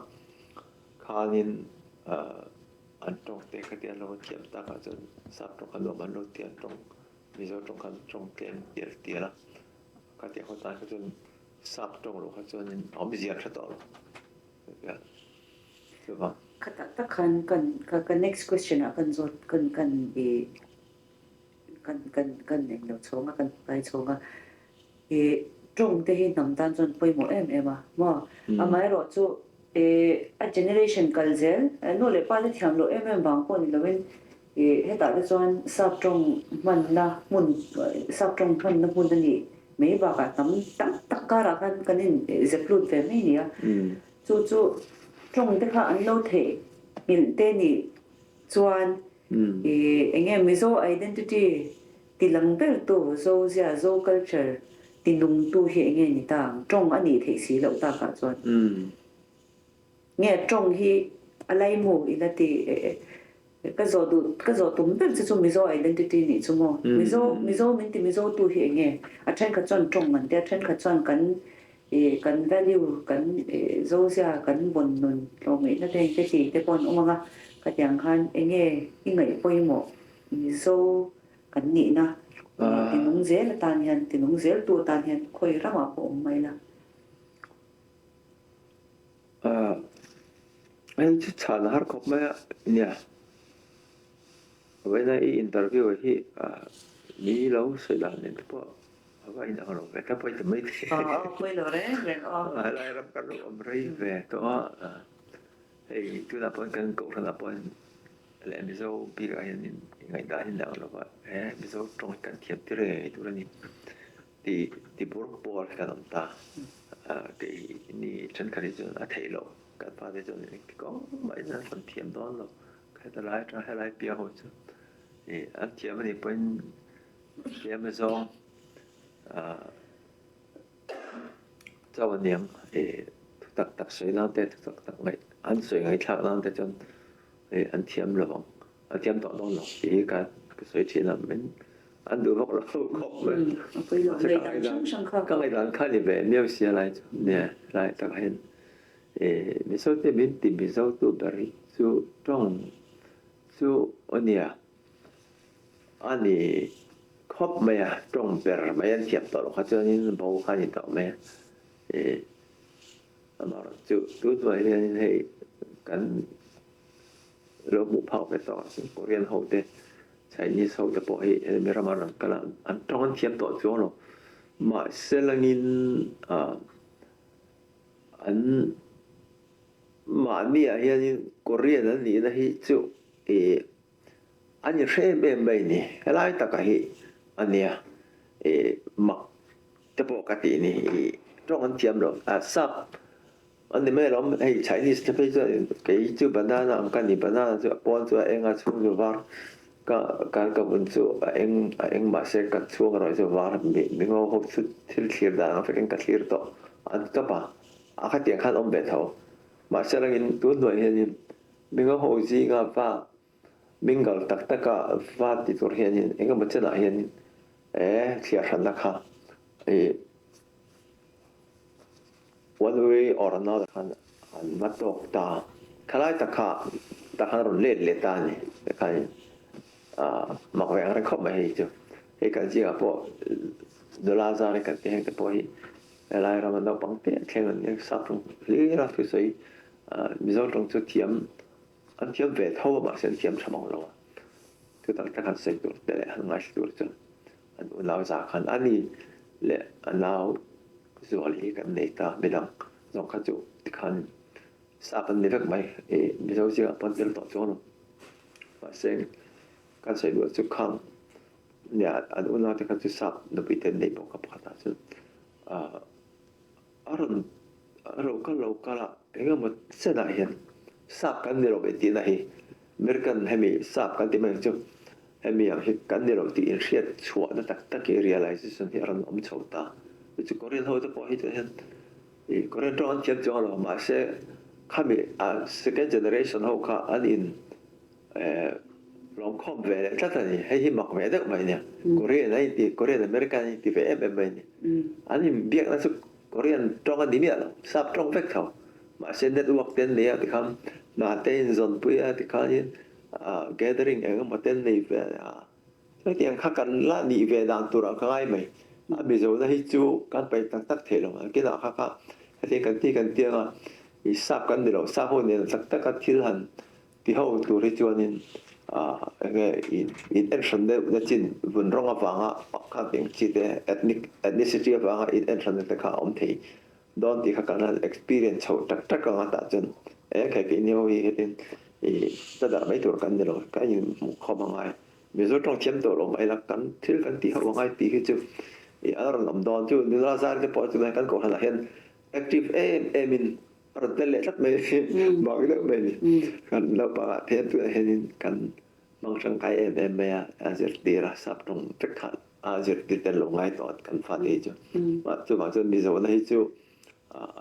คานินอันตรงเตะกันเตียงเราเทียมตากันจนสับตรงกันรวมมันเราเตียงตรงมีเจ้าตรงกันตรงเตียงเตียงละกันเตียงคนตายก็จนสับตรงเราก็จนเอาไม่เสียชัดต่อหรอกใช่ปะkata kan next question akan zot kan eng lo chonga kan pai chonga trong te hi nam tan chon poi mo em ma amai ro chu a generation kalzel no le pa le thiam lo em bang ko ni loin heta le chon sap trong man na mun sap trong kan na mun ni me ba ka tam takara kan in zeplut ve me ni chu trong te kha an lo the in te ni chuan engem mizo identity ti lang bel to zo sia zo culture ti nung tu he nge ni tang trong ani the si lo ta ka chon nge trong hi alai mu ila ti ka zo tum bel chu mi zo identity ni chu mo mi zo min ti mi zo tu he nge a chen ka chon trong man te chen ka chon kan value kan zo sia kan bon nun lo mi na te ti te pon nga ka yang khan nge ngai poi mo mi zo kan ni na ti nung zel tan hian ti nung zel tu tan hian khoi rama po mai la ai chu chan har khop ma nya when I interview hi ni lo se la ne po vai na lo ka po te mai khoi lo re lai ram kan om rei ve to ei tu na pon kan ko na pon le mi zo bi ga hin ngai da hin da lo ba mi zo trong kan thiep ti re tu ni ti bor por ka nam ta ke ni chen ka ri jo a thei lo ka pa de jo ni ko mai na pon thiam don lo ka ta lai tra lai pia ho chu an thiam ni pon thiam mi zo cho niang tak soi na te tak ngai an soi ngai thak na te chon an thiam lo an thiam to don lo ka soi chi na men an du bok lo khop men khoi lo le dang sang kha ka ngai dan kha ni ve miao sia lai ne lai tak hen mi so te bin ti bi so tu bari su trong su onia ani khop me trong ber me an thiam to lo kha cho ni bo kha ni to me mà chú tuổi nên thì cần lỗ bộ phao về tỏ của riêng hậu thế chạy như sau để bỏ hệ mình ra mà rằng cái là anh trong anh thiêm tỏ chỗ nó mà sẽ là nghìn anh mà mi à hiện của riêng anh nghĩ là hi chú anh sẽ bên bên này cái lại tất cả hi anh nè mặc để bỏ cái gì này trong anh thiêm rồi sắp anh đi mấy lắm hay Chinese thì bây giờ cái chú banana cái gì banana chú bọn chú anh chú chú vào cái vấn chú anh mà sẽ cắt chú rồi chú vào mình ngô hộp chú thiệt thiệt đã phải anh cắt thiệt đó anh các bạn cái tiếng khăn ông bé thầu mà sẽ là những tuổi tuổi hiện mình ngô hộp gì ngà pha mình gọi tất cả pha thì tuổi hiện anh có một chân là hiện thiệt hẳn là khá one way or another kan matok ta khalai ta kha ron le ta ni kan mak ve ang khop mai chu e kan ji ga po dola za re kan te heng te po hi lai ra man do pang te khen ni sa prung le ra tu sei mi zo trong chu thiam an thiam ve tho ma sen thiam chamang lo tu ta kan sei tu te han ngai tu chu an lao za kan ani le an lao zuali kan nei ta bedang zong kha chu kan sa pan ni vek mai mi zo ji pan tel to chu no pa seng kan sei lu chu khang nya an una te kan chu sap no pi ten nei bo ka phata chu aron ro ka la enga ma se na hian sap kan ni ro be ti na hi merkan hemi sap kan ti mai chu hemi ang hi kan ni ro ti in riat chua na tak ke realization hi aron om chota chứ Korean thôi tôi bỏ hết rồi hen, Korean trong chuyện cho là mà sẽ kami second generation hậu cả anh in long com về chắc là hay mặc về được vậy nè, Korean này thì Korean American thì về em vậy nè, anh in biết là Korean trong anh đi miệng sắp trong vách thầu, mà sẽ network tên này thì không, mà tên zone bây thì không như gathering ở một tên này về, cái tiếng khácกันละนี่về đàn tụ ra cái mày bây giờ là chú can phải tắc thể rồi cái nào khác cái cái tiếng sắp cái điều sắp hồi này tắc cái thiên hành thì hậu tụ đi cho nên cái intention đấy là chính vốn rong vàng các tiếng chỉ để ethnicity vàng intention đấy cả ông thì đón thì các cái experience hậu tắc cái ta chân cái nhiều cái tất cả mấy tụ cái điều cái gì khó bằng ai bây giờ trong chiếm tổ rồi mấy là cái thiên cái thì hậu ngay thì cái chứ ở làm đòn chứ nếu ra cái bỏ chúng ta cần có là hiện active mình rồi tên lệ rất mấy bảo cái đó mình cần lâu bà thế tụi hiện cần Mangshangkai MMA azir tira sap tong tekhat azir titen longai tot kan fa de chu ma chu ma chu mi zo na hi chu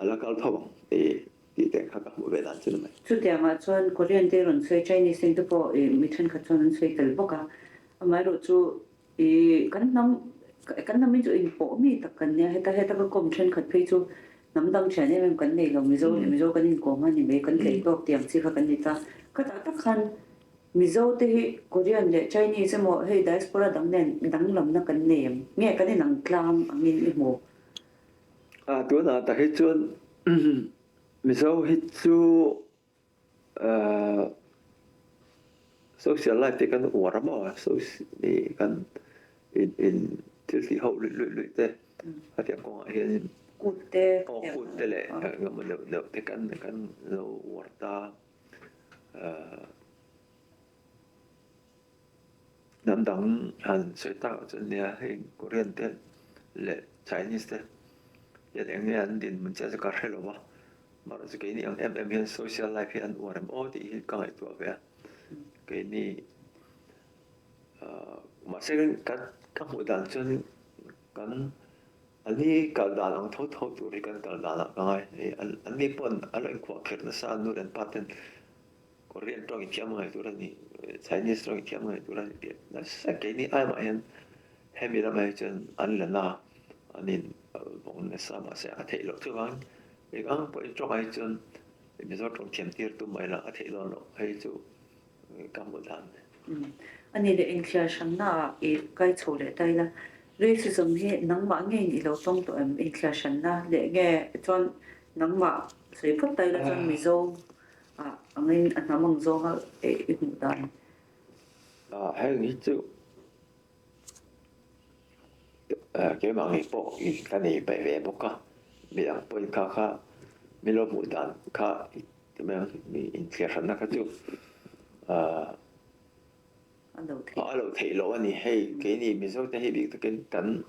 ala kal thawang ti te kha ka mu be dan chu mai ชุดอย่างอ่ะชวนคนเรียนเตรอนช่วยใจในสิ่งที่พอมีท่านขัดชวนช่วยกันบอกอ่ะหมายรู้จูกันน้ำมีจูอินโปมีตะกันเนี่ยให้ตะก็กลมท่านขัดพี่จูน้ำดังเฉยเนี่ยมันกันเนี่ยเรามิโซกันอินกมันนี่ไม่กันเลยตอกเตียงสิค่ะกันนี่ตาก็ตะคันมิโซที่คนเรียนเนี่ยใจนี่สมอให้ไดสปอร์ดังเนี่ยดังลำนักกันเนี่ยเนี่ยกันนี่หนังกลามอันนี้อีโมตัวน่ะตะให้ชวนมิโซฮิจูsocial life ที่กันอวดบ่นี่กันin til de har løte at jeg går her kutte kutte men det kan no warta namdang han søta sådan der en korean det le chinese det jeg tænker at din man skal gøre det lov mà så cái này em hiện social life hiện ở em ở thì cái này tuổi về cái này mà sẽ các hội đàn chân kan anh đi cả đàn ông thâu tụi đi kan cả đàn cái anh đi pon anh lại qua khởi nó sangนู่น pattern Korean trong cái tiệm này tụi này Chinese trong cái tiệm này tụi này nó sẽ cái này ai mà hiện hay bị làm chân anh là na anh in bọn nó sao mà sẽ thấy lỗi thứ vắng cái anh bởi trong cái chân bây giờ trong tiệm tiệt tụi mày là thấy lỗi hay chú cảm ơn anh อันนี้เด็กเชียร์ฉันน่ะใกล้โชว์เลยได้ละเรื่องสิ่งที่นังมาเงี้ยเราต้องตัวเองเชียร์ฉันน่ะเด็กแก่จนนังมาสวยพุทธได้ละจนมีโซอันนี้อันนั้นมังโซก็อีกหนึ่งได้ให้งี้จูเกี่ยวกับพวกอีกกันนี่ไปเวบุกก็มีอย่างเป็นข้ามีรถหมุนดันข้ามีอินเชียร์ฉันนะก็จูở đầu thị lộ anh hay cái này mình số hay bị cái cắn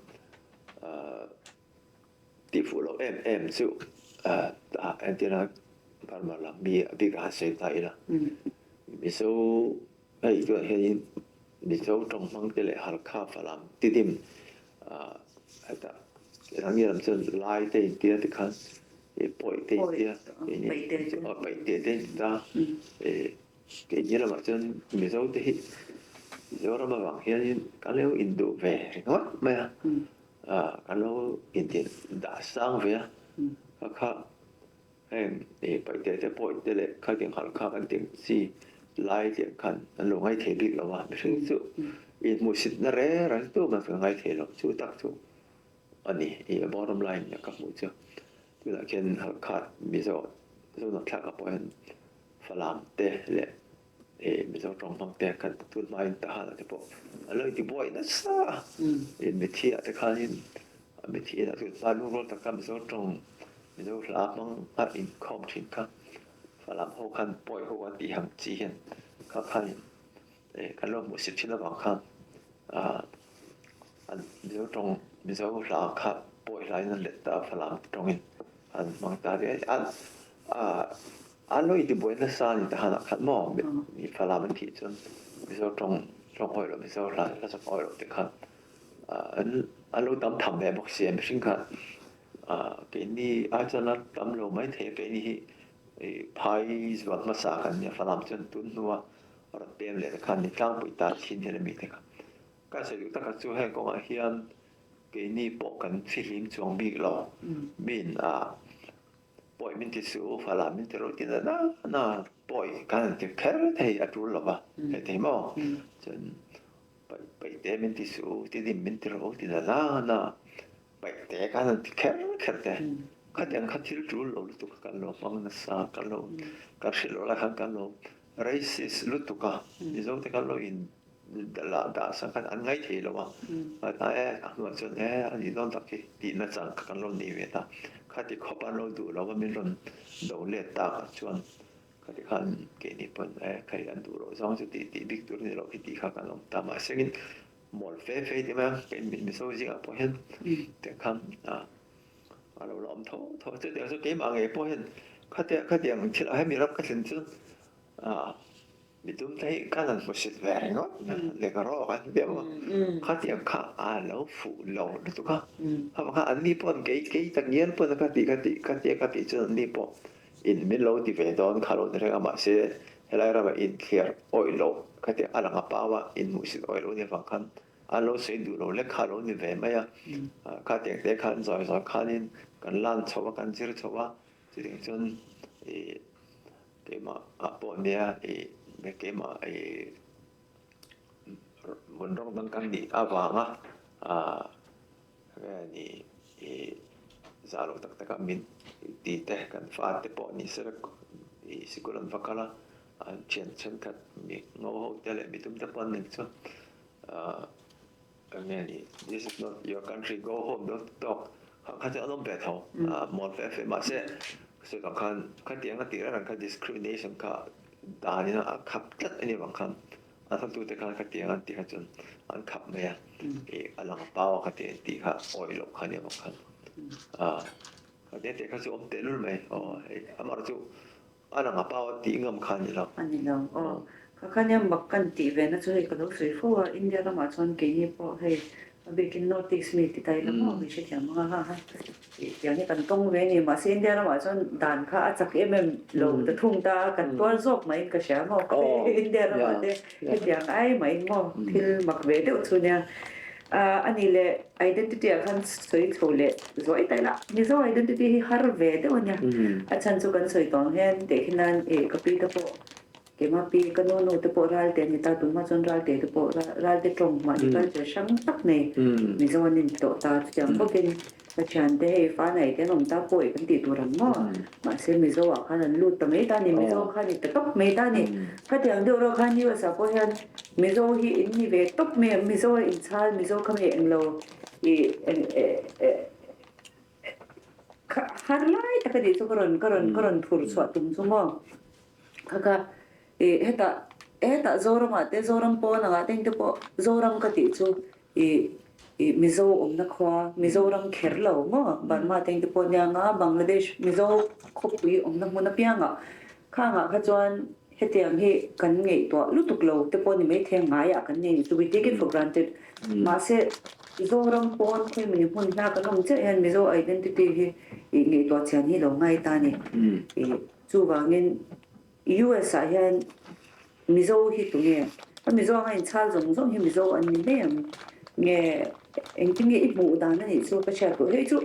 tỷ phú lộ em chịu em tin là bạn mà làm bị cái sẽ tại là mình số ấy cái hay mình số trong mang cái lệ hạt cà phê làm tìm cái thằng như làm chân lai tên kia thì khăn bội tên kia bảy tên ta cái như là mà chân mình số thì rồi mà bằng hiện kalau Indo về ngon mà kalau Indian đã sang về các em để bây giờจะปล่อยได้เลยเขาtiếng hànเขากันtiếng gì lại tiếng khăn anh lồng hay thể bị là mà mình sự in một sự nó rẻ rồi tôi mà phải ngay thể rồi chú tắc chú anh ấy bottom line là các mũi chưa tức là khi hàn khát bây giờ nó khác các bạn phải làm thế lệ bây giờ trong bằng tiền cần tuân mai ta là thế bộ lời thì bội nó xa mình thiệt thì khai mình thiệt là tuân mai luôn luôn ta cần bây giờ trong bây giờ làm bằng income chính khăn phải làm hậu khăn bội hậu khăn đi hàng chi hiện các khai cái lo một sự chính là bằng khăn bây giờ trong bây giờ làm khăn bội lại nên lệ ta phải làm trong anh bằng ta đấy anh nói thì bữa nay sáng thì hắn khát mò mình phải làm một thị trấn bây giờ trong hồi rồi bây giờ là sắp hồi rồi thì khát anh nói tấm thầm về một xe mình sinh khát cái này ai cho nó tấm lâu mấy thế cái này phải vật mà sáng khát phải làm chân tuấn nữa rồi bèm lại khát thì càng bị ta chín thì là mình thế khát cái sự tất cả chú hay có hiện cái này bộ cần phim chuẩn bị lo mình poi mình thì số phải làm mình thì rồi thì là poi cái thì khép thì ắt rồi là thì mà chân bảy té mình thì số thì mình thì rồi thì là bảy té cái thì khép thế cái tiếng khát thì rồi lúc tụi cái lo bằng nó sa cái lo cái sự lo là cái lo racist lúc tụi cái giờ thì cái lo in là đã sang cái anh ngay thì lo mà mà chân anh đi đón tập thì nó chẳng cái lo này vậy ta khai thì khó ban lâu đủเราก็มีรนđầu liệtตาชวนkhai thì khăn cái này phần khai ăn đủ rồi xong rồi thì biết tuổi nàyเราthì khai cái lòng ta mà sinh một phê thì mà cái mình số gì ở bên thì khănเราlàm thô chứ điều số cái mà ngày bên khai thì mình chỉ là hay mìnhรับcái chân chứ Midum tai kanan musit veringot le karo kan dia mo khat yang kha a lo fu lo tu ka ha ka an ni pon ke tak yen pon ka ti chen ni po in min lo ti ve don kha lo ne ga ma se helai ra ba in clear oil lo ka ti ala nga pa wa in musit oil lo ne fa kan an lo se du lo le kha lo ni ve ma ya ka ti te kan zoi kan in kan lan chowa kan jir chowa ti ding chon ke ma a po ne ke ma mun rong dan kan di awanga ni zalo tak min ti te kan fa te po ni ser sikulan fakala chen kat mi ngo ho tele mi tum te pon ni so ni this is not your country go home don't talk kaจะต้องแบบมอนเฟมาเสสุดkan ka ti ang ti ran ka discrimination ka dani na khap tat ani bang kan asan tu te kan ka ti ang ti ka chun an khap me ya alang paw ka ti ka oil kan ni bang kan ka te ka su om te lul me amar chu alang paw ti ngam kan ni la ani lo ka nya makkan ti ve na chu ka lo sui fo India ra ma chon ke ni po he bikin notice mi ti tai la mo mi che chang ma ha yang ni kan tong ve ni ma se India ra ma chon dan kha achak lo ta thung ta kan tuan zok mai ka sha mo India ra ma de yang ai mai mo thil mak ve de chu nya ani le identity kan soi thole zoi tai la ni zo identity har ve de nya achan chu kan soi tong hen de khinan ka pi ta po ke ma pi ka no te po ral te ni ta tu ma chon ral te po ral te trong ma ni ka je sang tak nei ni zo nin to ta chang ko ken ka chan de fa nei te nom ta poi kan ti tu ran mo ma se mi zo wa khan lu ta me ta ni mi zo khan ni ta top me ta ni ka te ang de ro khan ni wa sa po han mi zo hi in ni ve top me mi zo in chal mi zo ka me eng lo har lai ta ka di so karon thur so tum so mo ka heta zoram ate zoram po na ating te po zoram ka ti chu mizo na khwa mizoram kherlo mo ban ma teng te po nya nga Bangladesh mizo khopui na muna pianga khanga kha chuan hetiang hi kan ngei to lutuk lo te po ni me theng nga ya kan ni to be taken for granted ma se zoram pon khoi mi hun na ka nom che han mizo identity hi ngei to chan hi lo ngai ta ni chu wangin US a hian mizo hi tu nge mizo nga in chal zong hi mizo an ni nem nge engting i bu da na ni chu ka cha ko he chu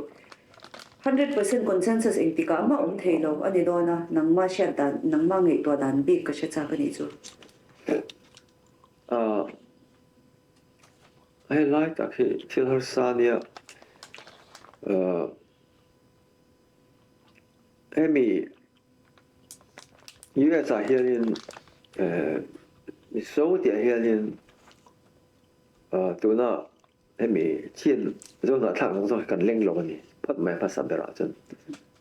100% consensus engtika ma theilo ani do na nangma sha da nangma nge to dan bi ka cha ka ni chu I like that till her sania Amy US are here in Saudi here in tu na Amy chin zo na thang zo kan leng lo ni phat mai pha sam bera chen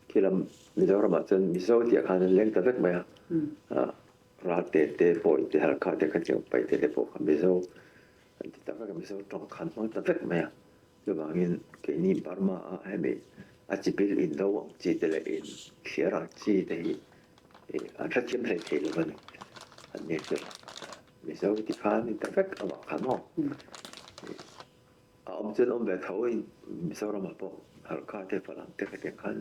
kilam mi zo ma chen mi Saudi kan leng ta vek mai ra te poi te har kha te kan che pai te po kan mi zo ta vek mi zo tong kan mang ta vek mai yo bangin ke ni Burma Amy a chi bil in lo chi te le in khira chi teอันถ้าเชื่อมให้เทลมันอันนี้คือมีสาวที่ค้านี่แต่แฟกเอาขานอกอมจนอมแบบเท่าอินมีสาวเรามาบอกหาลูกค้าที่ฝรั่งที่เขาเรียกกัน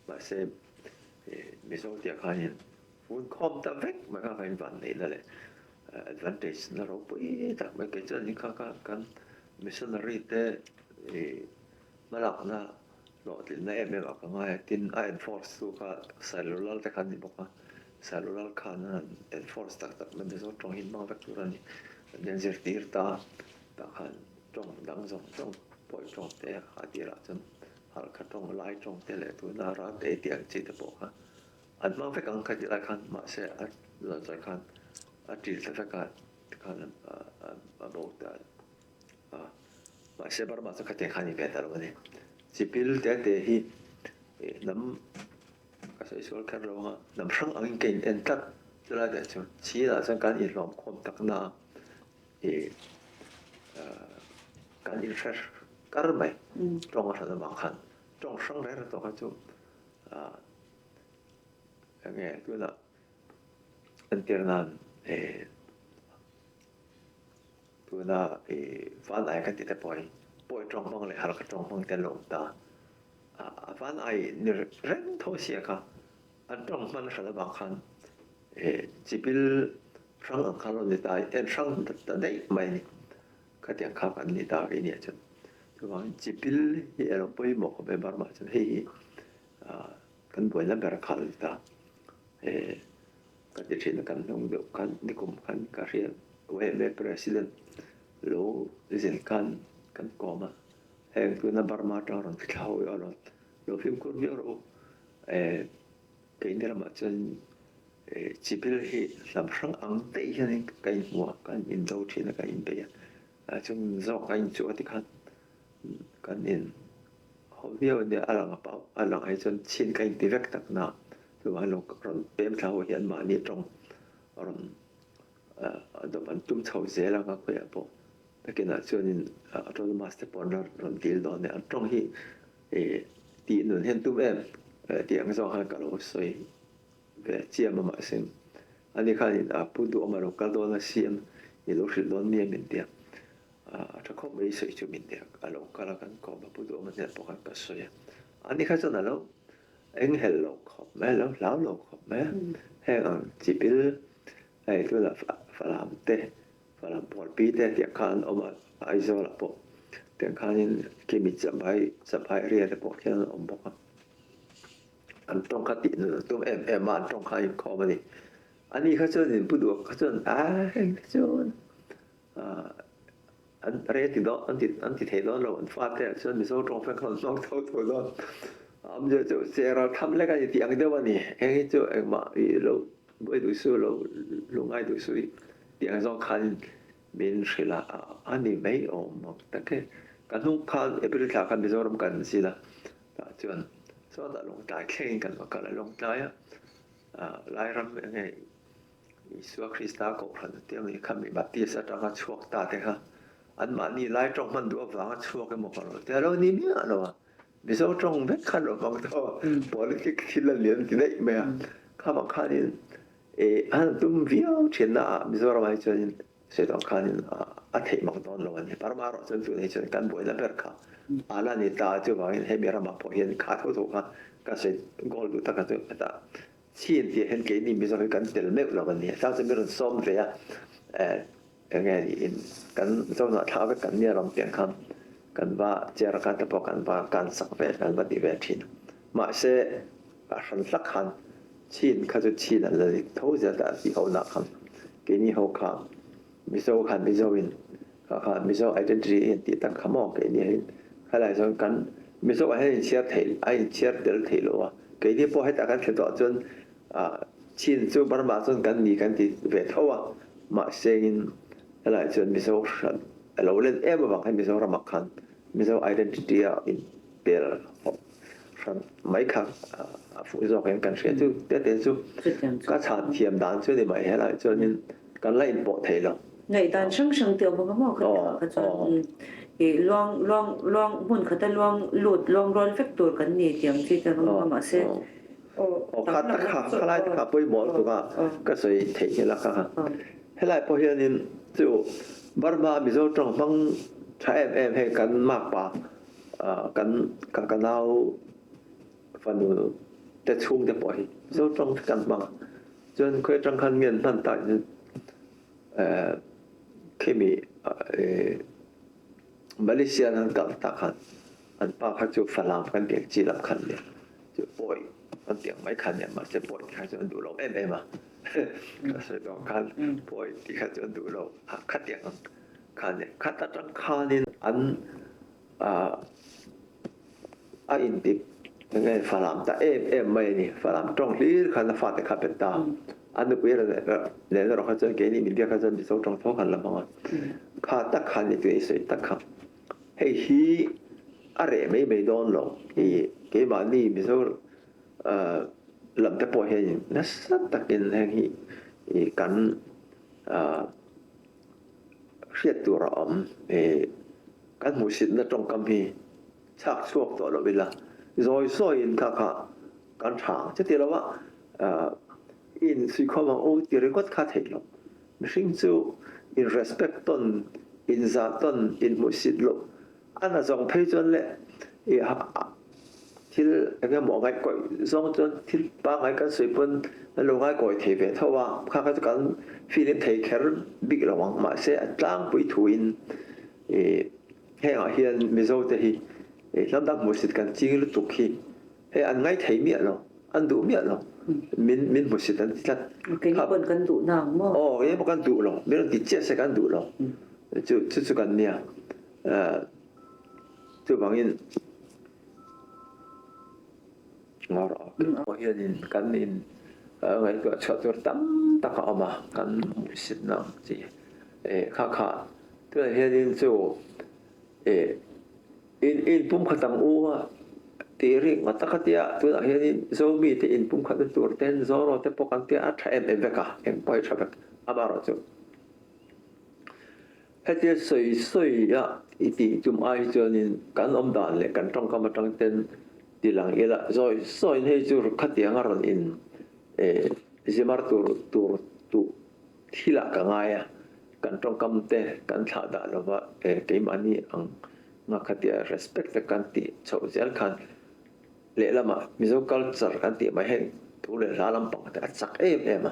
มาเซมมีสาวที่ค้านี่วุ่นคอมแต่แฟกมันก็เป็นวันนี้นั่นแหละ advantage นั่นเราไปแต่ไม่เกิดจะนี่ข้ากันมิชชันนารีแต่มาหลักนะหลอดลิ้นในเอ็มไม่บอกง่ายที่ไอเอ็นฟอร์สสู้กับเซลลูลัลแต่คันนี้บอกว่าcellular kanan enforce tak men so tong hin ma vek turani den zer tir ta kan tong dang zong poi tong te atira chen hal kha tong lai tong te le tu na ra te tiang chi te po ha an ma vek ang kha ji la khan ma se at la za khan atil ta ka kan about that ma se bar ma sa kha te khani pe ta ro ne sipil te hi nam so is all kan lo ha nam sang ang ken en tak la da chu chi la sang kan i lom khom tak na kan i fresh kar mai tong sa ma khan tong sang le to ka chu nge tu la an ter nan ตัวน่ะฟ้านไอกันติแต่ปอยตรงมังเลยหาก็ตรงมังแต่ลงตาฟ้านไอนี่เร่งโทเสียค่ะอันตรงมันขนาดบางคันจิบิลครั้งอังคารนี่ตายครั้งตะได้ไม่นี่ก็เตียงข้ากันนี่ตาอีเนี่ยจนตัวจิบิลเฮเราไปหมอกไปบาร์มาจนเฮกันบ่อยแล้วแบบคันตาก็จะเห็นกันลงเดียวกันนิคมกันก็เรียนเวเมประธานโลดิเซนกันกอมาแห่งตัวนับบาร์มาตารันที่เขาอยู่แล้วโลฟิมคนเยอะโกินเดรามาจนจิบิลเฮลำสังอังเตยนี่กันหัวกันอินโดชีนกันอินเดียจนจอกกันจัวที่กันอินเขาเดียวเนี่ยอะไรกับเปล่าอะไรไอ้จนชินกันดีเวกตักนาตัวว่าเราเป็นเขาเห็นมานี่ตรงดมันจุ่มเฉาเสียแล้วก็คุยกับผมแต่กินอ่ะส่วนนี้เรามาสเตปอนเราดีลเนี่ยตรงที่ตีหนุนเห็นตุ้มตีอังสองหันกับเราสวยเจียมมาเส้นอันนี้ค่ะนี่พูดดูมาเราก็โดนเสียมนี่เราสิโดนเนี่ยมินเดียถ้าเขาไม่สวยจุมินเดียเราก็แล้วกันก็มาพูดดูมันเนี่ยพวกกันก็สวยอันนี้ค่ะจนนั้นเราเอ็งเห็นเราขอบแม่แล้วเราขอบแม่แห่งจิบิลไอ้ตัวละฝรั่งเตะฝรั่งปอดปีเตะเตียงคานออกมาไอ้โซละปอเตียงคานนี่เคมีสบายเรียนแต่ปอแค่นั้นออกบอกอันตรงคตินึงตัวมาตรงคายคอมานี่อันนี้เขาเจอนี่ผู้ดูเขาเจอเจออันเรียนติดอันติดเทดอนเราอันฟาดแต่เจอมีโซ่ตรงแฟนคนน้องเท่าตัวดอนอันเจอเสียเราทำแล้วกันที่อังเดียววันนี้เองเจอเองมาเราไม่ดูสู้เราลงไอ้ดูสู้ที่อังสองคันเป็นสิละอันนี้ไม่ออกมาแต่แค่การนุ่งคันเปรี้ยวกันเป็นโซ่รวมกันสิละจนso da long tai khen kan ka la long tai lai ram nge Isu Krista ko phan te mi kham mi bati sa ta ga chuak ta te ha an ma ni lai trong man du wa ga chuak ke mo ka lo te lo ni mi ano mi so trong be khan lo bang to bo le ki ki la lien ti dai me kha ma khan ni an tum vio chen na mi so ra mai chen se dong khan ni a thei ma don lo ni par ma ro chen tu ni chen kan bo la ber kha ala ni ta chu ba he mi ra ma po yen kha tho tho ka ka se gol du ta ka ta chiên thì hiện cái niệm bây giờ cái cắn tiền mèo là vấn đề sao sẽ biết được xóm về nghe thì cắn trong nó tháo cái cắn như làm tiền khăm cắn ba chơi ra cắn tập cắn ba cắn sắc về cắn ba đi về chín mà sẽ sản sắc khăn chiên khai cho chiên là thấu ra đã thì hậu nặng khăn cái này hậu khăn bây giờ khăn bây giờ in khăn bây giờ identity hiện thì tăng khăm mong cái này hay là cho cắn bây giờ hay chia thể ai chia del thể lộ cái này bỏ hết tất cả cái đó cho chiên chú bắn bắn cho cái gì cái gì về thâu mà xem lại cho mình số lâu lên em mà hay mình số làm khăn mình số identity in bel sản mấy khăn phụ do cái cần sẽ chú tiếp đến chú các sản thiềm đàn chú thì mấy hay lại cho nên cái lấy bộ thể rồi ngày tan sáng tiêu mà có cái cho long muốn cái long lụt long roll factor cái này tiếng chỉ cho nó mà sẽคัดตะขาคลายตะขาไปหมดตัวก็สวยเที่ยละค่ะให้ไล่พอเห็นนี่จู่บาร์มามีโซ่ตรงบังใช้ให้กันมากป่ากันเอาฟันดูแต่ชุ่มแต่ปล่อยโซ่ตรงกันมาจนเคยจังคันเงินนั่นตายเคมีมาเลเซียนั่นกับตะคันอันป้าพักจู่ฝรั่งกันเด็กจีรับคันเนี่ยจู่ปล่อยอันเตียงไม่คันเนี่ยมันจะปล่อยให้จนดูเรามาก็ใส่ดอกคันปล่อยที่ให้จนดูเราคัดเตียงคันเนี่ยคัดตั้งคันนี่อันอินดิบยังไงฝรั่งแต่ไม่นี่ฝรั่งตรงที่คันฟาดแต่ขับเป็นตาอันนึกว่าเนี่ยเราเขาจนเกนี่มีเดียเขาจนมีโซ่ตรงท้องคันละมั้งคัดตั้งคันนี่ตัวเองใส่ตั้งคันให้ฮีอะไรไม่โดนหรอกเกี่ยบ้านนี่มีโซ่ลำแต่พอเห็นนั่นสักตะกินแห่งที่กันเสียตัวเรากันหมู่สิทธิ์นั่นตรงกัมพีชักช่วงตัวเราเวลาโดยส่วนข้ากันฉางจะเดี๋ยวว่าอินสุขภาพโอ้เดี๋ยวก็ขาดเหตุหรอกไม่ใช่จู่อิน respect ต้น in za ton in musit lo ana zong phei chon le e thil anga mo ngai ko zong chon thil pa ngai kan soi pon lo ngai ko the ve thawa kha ka kan feeling thei kher big lawang ma se atlang pui thuin e he a hian mizo te hi e lamdak musit kan ching lu tuk hi he an ngai thei mi lo an du mi lo min musit an tlat ke ni pon kan du nang mo ye mo kan du lo me ti che se kan du lo chu kan nia chu bangin ngor o hian kan in ngai ko chatur tam taka ama kan musit na chi e kha tu hian chu in pum khatang uwa tiri matakatia tu hian zo mi te in pum khat tur ten zoro te pokan te a tha em beka em poi thabek amaro chu heti soi ya iti tum ai chonin kan om dan le kan tong kam tang ten tilang ila zoi he chu khatia ngaron in zimar tur tu thila ka ngaya kan tong kam te kan tha da lova ke mani ang nga khatia respect kan ti chau zel khan le lama mizo culture kan ti ma hen tu le lalam pang ta chak em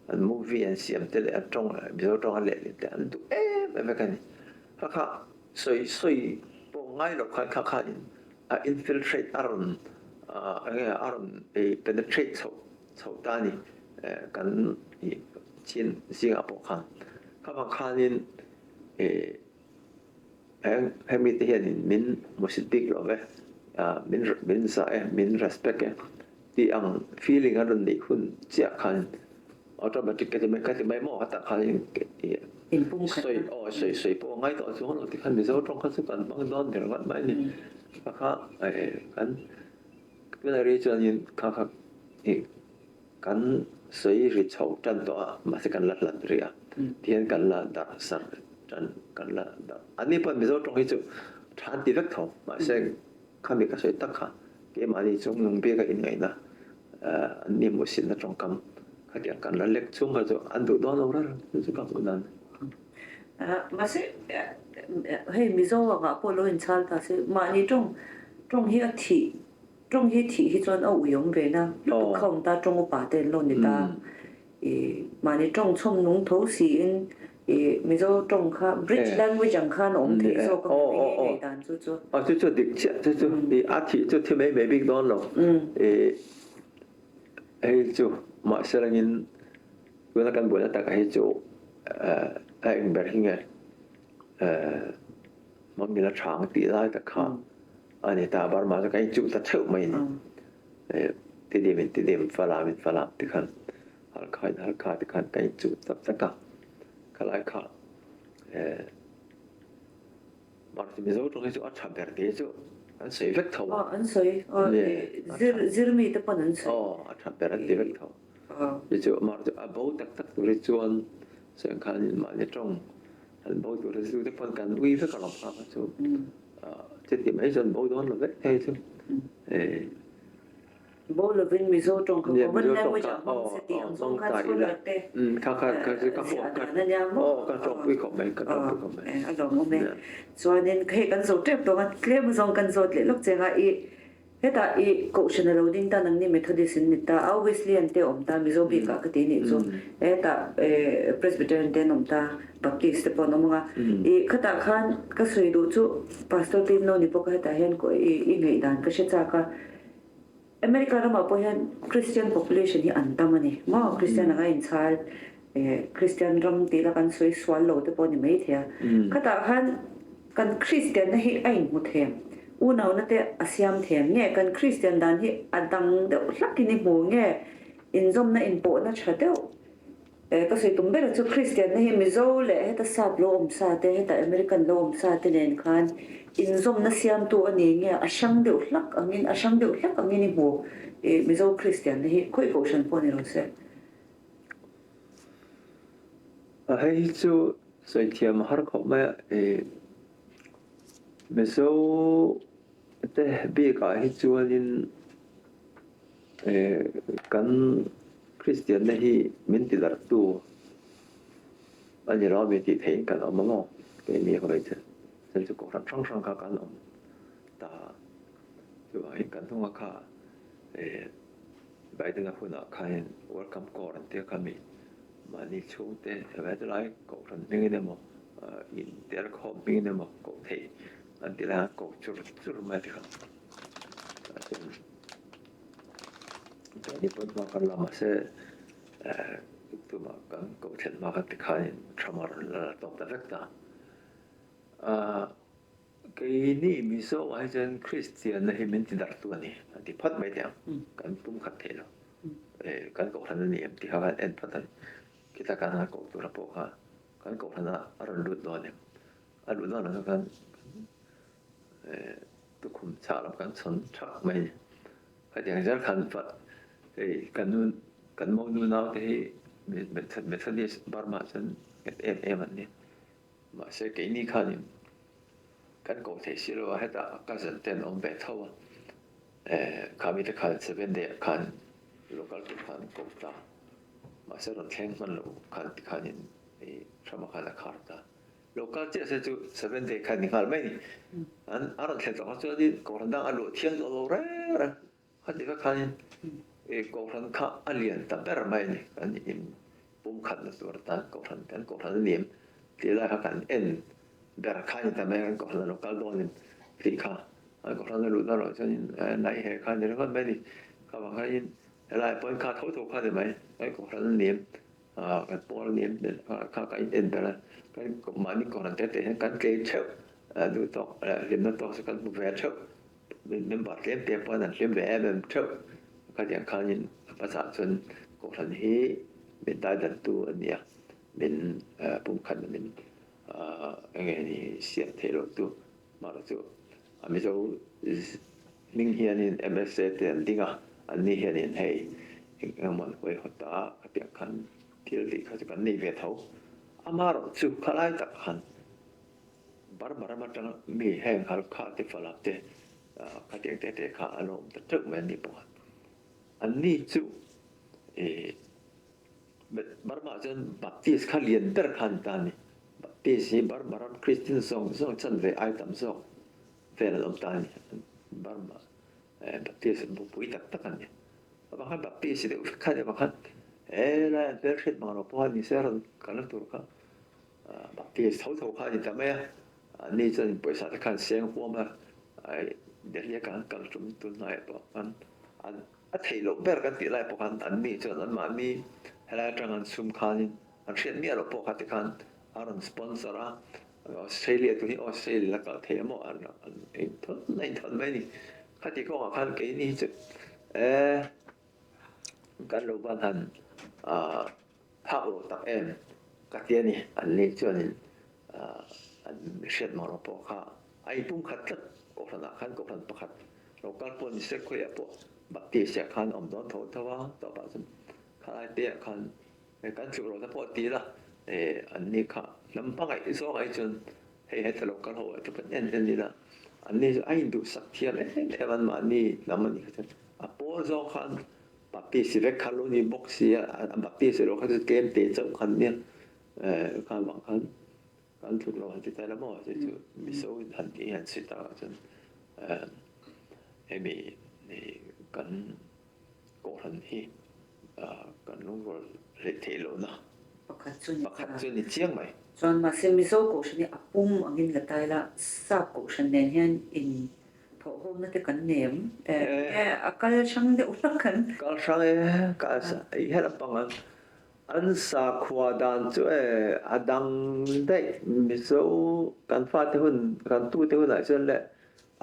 an movie and siam te le atong mizo tong le te an tu kan kha soi po ngai lo kha in infiltrate aron penetrate chau tani kan chin Singapore khan kha khanin hemi te hian min musitik lo ve min sa min respect ti ang feeling aron ni hun chia khan automatically me ka mai mo ta khan in pum khat soi po ngai to chu lo ti khan mi zo tong kha su kan bang don der wat mai ni kha kan cái này cho nên kha kan soi ri chau tan to ma se kan lat ria thian kan la da sar tan kan la da ani pa mi zo tong hi chu than ti vek tho ma se kha mi ka soi tak kha ke ma ni chung nung be ka in ngai na ni mo sin na tong kam kha dia kan la lek chung ha chu an du don lo ra chu ka ku nan ma se hey mi zo wa po lo in chal ta se ma ni trong hi thi trong hi thi hi chon au yong ve na khong ta trong pa te lo ni ta ma ni trong chom nung tho si in mi zo trong kha bridge language ang khan om the so ko ni dan chu chu dik cha chu di a thi chu thi mai mai big don lo chu ma serangin wala kan bola ta ka hi chu anh ber hinga mong ni la chang ti lai ta kha ani ta bar ma ka chu ta theu mai ni ti dem fala ti khan hal kha ti khan kai chu tap taka kalai kha mar ti mizo to chu a cha ber de chu an sei vek tho an sei zir mi ta pan an sei a cha ber de vek tho chu mar chu a bo tak ri chuan sen khan ma ni trong an bo tu ri chu te pan kan ui vek ka lo pa chu chết tiệm ấy dần bố đoán là vết hay chứ bố là bên mi zo trong cái vấn đề với chồng sẽ tiệm trong các số lượng tệ các trong quy khẩu mấy các trong quy khẩu mấy anh đồng không đấy cho nên cái căn số trip đó cái mà dòng căn số lại lúc chơi ngay cái ta cụ sinh là din ta năng ni Methodist ni ta obviously ante ta mi zo bi ka cái tin ni zo ta Presbyterian ten ta Baptist po no mga khata khan ka sui du chu pastor tin no ni po ka ta hen ko ngai dan ka she cha ka America ra ma po hen Christian population hi antamani ma Christian nga in chal Christian ram ti la kan sui swallow te po ni mai thia khata khan kan Christian na hi ain mu them unaw na te asiam them nge kan Christian dan hi adang de lakini mo nge in zom na in po na chadeu ka sui tumbe ra chu Christian na hi mizo le heta sat lo om sa te heta American lo om sa te nen khan in zom na siam tu ani nge asang de lak angin ni mo mizo Christian na hi koi portion po ni ro se hay chu soi thiam har kho ma mizo te bi ka hi chuanin kan Christian na hi min ti dar tu ani ro mi ti thein kan amamo cái mi ko ite sen chu ko ran chang ka kan om ta chu ai kan thong kha bai de na huna khain welcome ko ran te kami mani chu te ba de lai ko ran ni ne mo in der ko mi ne mo ko the an de la ko chu ma de jadi pun makan lama se itu makan kau chen makan tikain tramar la top perfecta cái ni miso ai chen Christian na himen ti dar tu ni ti phat mai tiang kan pum khat the lo kan ko than ni em ti ha en phat kita kan ko tu ra po ha kan ko than aron lut do ne alut do na kan tu kum cha la kan chon chak mai ka yang jar kan phat kan mo nu na te Methodist Burma chen em an ni ma se ke ni khan ni kan ko the si lo ha ta ka san ten on be thaw ka mi te khan 7 day khan local to khan ko ta ma se ron theng man lo khan khan ni sama khala kharta local che se chu 7 day khan ni khal mai ni an aron the to chu ni ko ran dang a lo thiang lo re ha ti ka khan ko ran kha alien ta ber mai ni kan in pum khat na sur ta ko ran nim ti la ka kan en ber khan ta mai ko ran local do ni ti kha ko ran lu da lo chen nai he khan ni ko mai ni ka ba khan in la pon kha tho kha de mai ko ran nim kan por nim ka ka en ber kan ko ma ni ko ran te kan ke cheu du to lim na to kan bu ve cheu min ba kem te pon an lim ve em cheu ka yang khan in ประชาชนของท่านนี้เป็นได้ดันตัวเนี่ยเป็นปุ่มขันเป็นไงนี่เสียเทโลตัวมาแล้วตัวอันนี้เรานิ่งเฮียนิน MSC เต็มดิ้งอ่ะอันนี้เฮียนินให้มันไว้หัวตาเปียกขันที่เราดีเขาจะกันนี่เวทเขาอามาเราสุขไล่ตักขันบาร์มาจังมีแห่งเขาขาที่ฝรั่งเตะขาที่เตะขาอารมณ์แต่จุกแม่นี่ปวดอันนี้จุบาร์มาจนบัพติสเขาเรียนเตอร์ขันตานี่บัพติสบาร์มาคริสเตียนส่งฉันเวไอตัมส่งเวลาลมตานี่บาร์มาบัพติสบุปุยตักกันนี่บางครั้งบัพติสเดี๋ยวขันบางครั้งแล้วเบอร์เชตมาเราพอนี่เสียรันกันแล้วตัวก็บัพติสเขาขันนี่ทำไมอันนี้จนบริษัทขันเสียงหัวมาเดี๋ยวเรียกกันจุ่มตุนไหนตัวอันเทโลเบอร์กันตีไรพวกอันนี้จนอันมามีอะไรจังอันซุ่มขันอันเช่นนี้เราพวกที่ขันอันสปอนเซอร์ออสเตรเลียตัวนี้ออสเตรเลียแล้วก็เทมอันทุนในทุนไม่นี่ขันที่ก็ขันกี่นี่จุดกันรูปทันภาคโลตักกัดเดียนี่อันนี้จนอันเช็ดมาเราพวกข้าไอ้ปุ่มขัดก็ขนาดขันก็ขันประคัดเราการปนเสียคุยพวกบัตรเสียขันอมดอนโถทว่าต่อไปจนข้าไอ้เตี้ยขันในการจุดเราจะพอตีละอันนี้ข้าลำพังไอ้ซ้อไอ้จนให้เราการหัวจะเป็นอันนี้ละอันนี้ไอ้ดูสักเทียนมันมานี่น้ำมันนี่ก็จะพอซ้อขันบัตรเสียขันลูนี่บ็อกซี่บัตรเสียเราเขาจะเกมเตะเจ้าขันเนี่ยขันบางขันการถูกเราจะแต่ละหม้อจะจุดมิโซหันที่หันสิตาจนมีกันโกหันที่กันนุ่งก็เทโลนะประคัดจนนี่เจียงไหมจนมาเซมิโซโกชันนี่อัปุ่มอังกินกระต่ายละซาโกชันเนี่ยเห็นอินโถโฮมนั่นแต่กันเนมอากาศช่างเดือดกันกาลช่างกาลเห็นปังอันสาขวาดานจ่วยอดังได้มิโซกันฟาที่หุ่นกันตู้ที่หุ่นไหนจนแหละ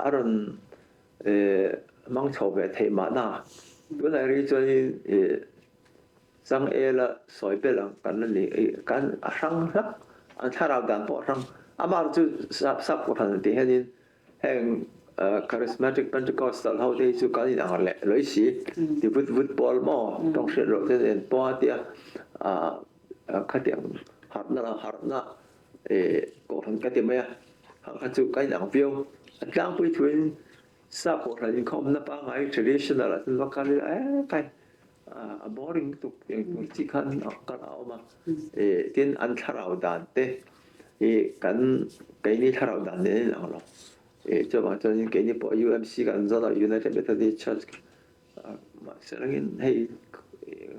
อารมณ์มังชอบแบบเทมาหน้าตัวไหนรีจนสังละสวยไปหลังกันนั่นนี่กันช่างรักอันถ้าเราดันพอช่างอามาจุสับกว่าพันที่เห็นแห่งcharismatic Pentecostal เขาได้สุกันอย่างแหละเลยสิที่ฟุตบอลมั่งต้องเชื่อเราจะเห็นป้าที่ขัดอย่างหัดน่ะก็ทันกันที่ไม่หัดสุกันอย่างวิวจ้างไปถึงสับกว่าพันคอมนับไง traditional อะไรนั่นว่ากันเลยใครboring ตุกอย่างที่ขันกันเอามาที่อันถ้าเราดันเต kan cái ni thara dan ne na lo cho ba cho ni cái ni po UMC kan zo da United Methodist Church ma serangin hey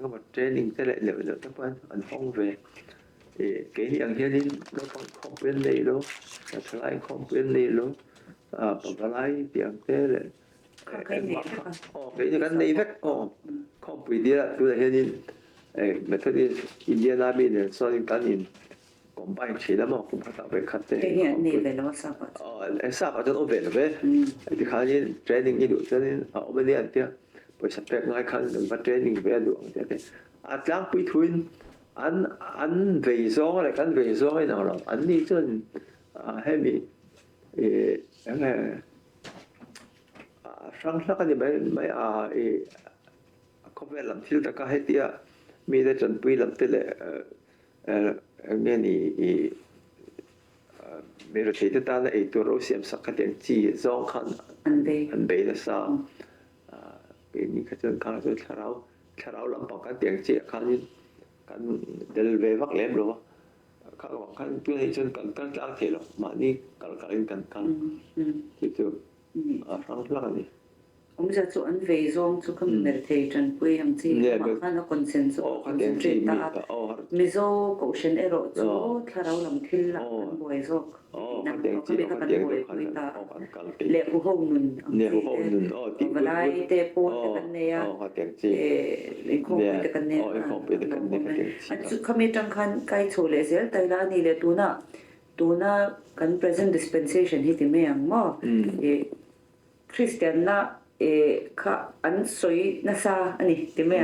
ko ma training te le le ta pan an hong ve cái ni ang hian no pang khom pen nei lo ta thlai khom pen nei lo pa lai piang te le cái ni kan nei vek khom pui dia tu le hian Methodist Indian Army ne so ni kan in combine 起来嘛，我把它被看的。cái hiện này về nó sao vậy sao vậy nó về rồi bé thì khá như training như được cho nên ở bên đây anh bởi sắp tới ngay khăn đừng bắt training về được thế trang bị thuyền anh về gió lại anh về gió cái nào rồi anh đi chân hay bị cái này sáng sáng cái gì mấy có vẻ làm thiếu tất cả hết tiệt mi đã chuẩn bị làm thế là nghe ni mero thete ta na e to ro siam sak ka tiang chi zong khan an be da sa pe ni ka chen ka so tharau lam pa ka tiang chi khan ni kan del ve vak lem lo ka wang khan tu ni chen kan tlang the lo ma ni kal kan tu rang la ni giờ chỗ anh về rồi chỗ không meditation quay em chỉ mà khăn nó concentrate ta mình zo cổ sinh ở chỗ thà đâu làm thiên là anh bồi rồi nằm có biết là anh bồi người ta lệ u hồng nun và lại te po cái này liên không biết cái này anh chú không biết trong khăn cái chỗ lệ sẽ tại làนี่lệ tu na kan present dispensation hi ti me ang mo Christian na ka an soi na sa ani ti me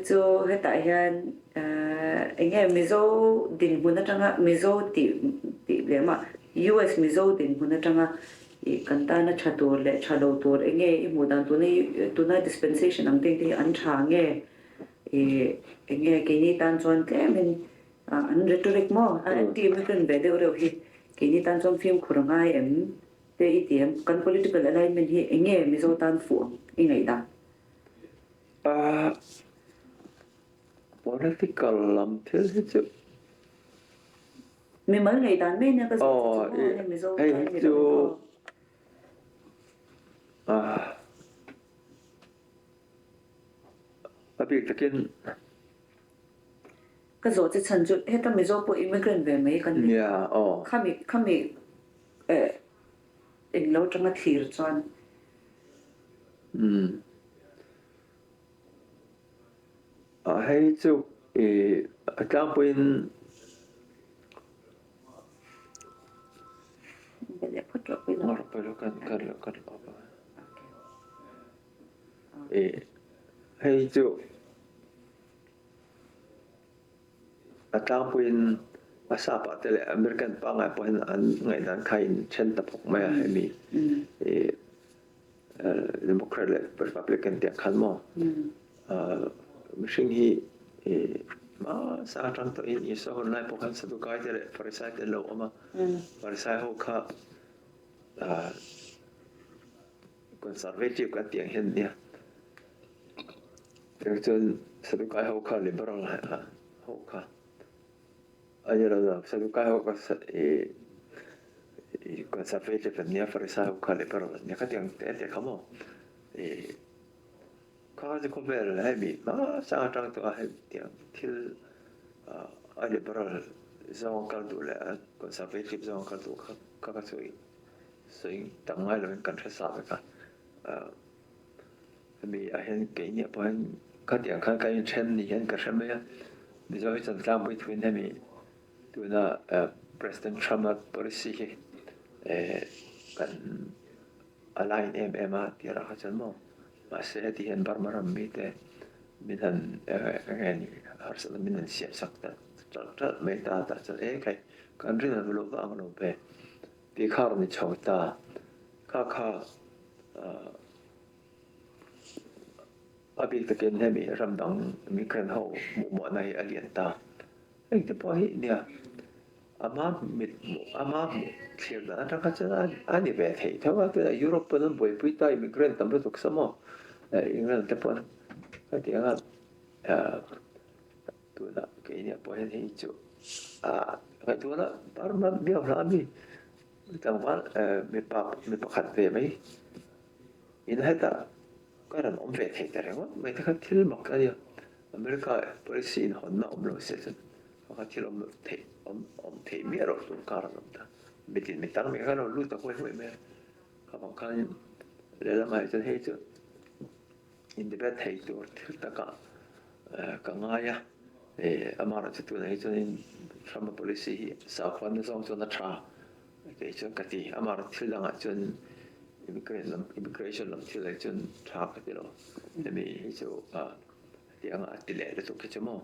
chu heta hian enge mizo din huna tanga mizo ti le ma US mizo din huna tanga kanta na chatur le chalo tur enge mudan tu na dispensation ang ting an thange enge kini tan chon ke men an rhetoric mo an ti me kan be de ro hi kini tan chon film khuranga em te itiam kan political alignment hi enge mizo tan fu ingai da political lam thil hi chu mi mal ngai dan me na ka so mizo hey chu abi takin ka zo che chan chu heta mizo po immigrant ve mai kan ni khami in lo tanga thir chuan hei chu tlang puin bele photo pin ngor pelo kan hei chu tlang puin asa pa tele American pa ngai po an ngai dan khain chen ta phok mai he mi Democrat Republican te khan mo mishing hi ma sa tang to in iso hon nai po khan sa du kai tele farisai te lo ama farisai ho kha conservative ka tiang hen nia chon sa du kai ho kha liberal ho kha ayer la sa du kai ho ka conservative nia farisai ho kha liberal nia ka tiang te khamo kazi ko ver la mi ma sa tang to ha tiang til a liberal zong kal du la conservative zong kal du ka soi tang ngai lo kan tha sa ka mi a hen ke ni po hen ka tiang kan ka chen ni hen ka sha me mi zo hi chan tlang between hemi tu na President Trump policy kan align MMA ti ra ha chan mo masih hen barmaram mite minan ngani harsal minan siap sakta tak meta ta kai kan rin lo ba ngalo be ti khar ni chawta kha abi taken hemi ramdang mi kan ho mo nai alienta ai te po hi nia ama clear da ta ka cha ani be thei thawa ke Europe nan boi pui ta immigrant tam tok samo England te po ka ti nga tu na ke ni po hen hi chu tu na par ma bia la mi ta ma me pa khat ve mai in hata karan om ve the ta re mai ta thil mak ani America policy in hon na om lo se sen ka thil om the mi ro tu karan om ta bitin mi tang me ka lo lu ta ko me ka bang kan le la mai chen he chu in de bet he tu ta ka nga ya amara chu tu nei chu in from policy sa kwan na song chu na tra ke chu ka ti amara thil la nga chun immigration lam thil la chun tra ka ti lo de mi chu tiang ti le le tu ke chu mo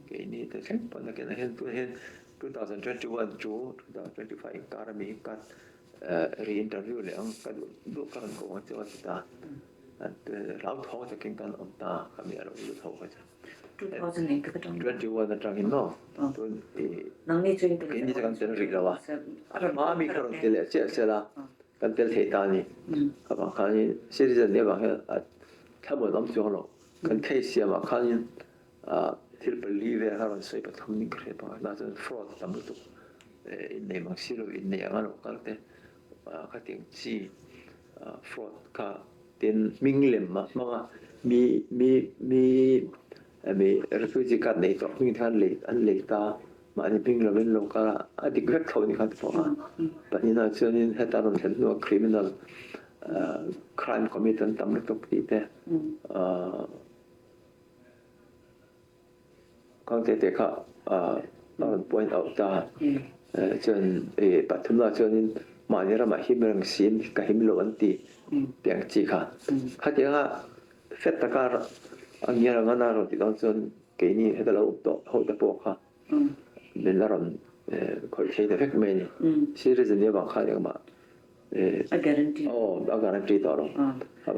ke ni te chen pa na ke na hen 2021 chu 2025 ka ra mi ka re-interview le ang ka du ka ko wa chu ta lao thongจะกินกันอมตาคำนี้เราดูเท่ากัน 2000 ก็ต้อง21นะจังหินเนาะตัวนังนี่จริงตัวนี้จะกันเตลริแล้ววะมามีคารนเตลเจละกันเตลเทตานี่ครับบางครั้งซีรีส์เนี่ยบางครั้งถ้าหมดน้ำจ่อหรอกกันเคสมาครั้งที่เป็นลีเวอร์คารนใส่ไปทำนี่ก็ได้ป่ะน่าจะฟรอดตามตัวในบางสิ่งเราในอย่างนั้นก็ได้ก็ถึงที่ฟรอดก็เป็นมิงเลมมามีrefugee card ในตัวมีท่านเลยอันเลยตามาในพิงเลเวนโลกาอดีตก็เขานี่ครับพอปัจจุบันช่วงนี้ให้ตามเห็นว่า criminal crime committed ตามระบบที่แต่ก็แต่เขาเรา point out ตาจนปัจจุบันช่วงนี้มาเนี่ยเรามาหิมรังสีกับหิมโลวันตีเปียงจีค่ะถ้าเจ้าเฟตตะการอันนี้เราก็น่ารู้ที่ตอนส่วนเกี่ยนี่ให้เราอุปโภคตะปกค่ะเป็นเราคอยใช้แต่เฟกเมนี่ซีรีส์นี้บางครั้งยังมาguarantee การันตีต่อเรา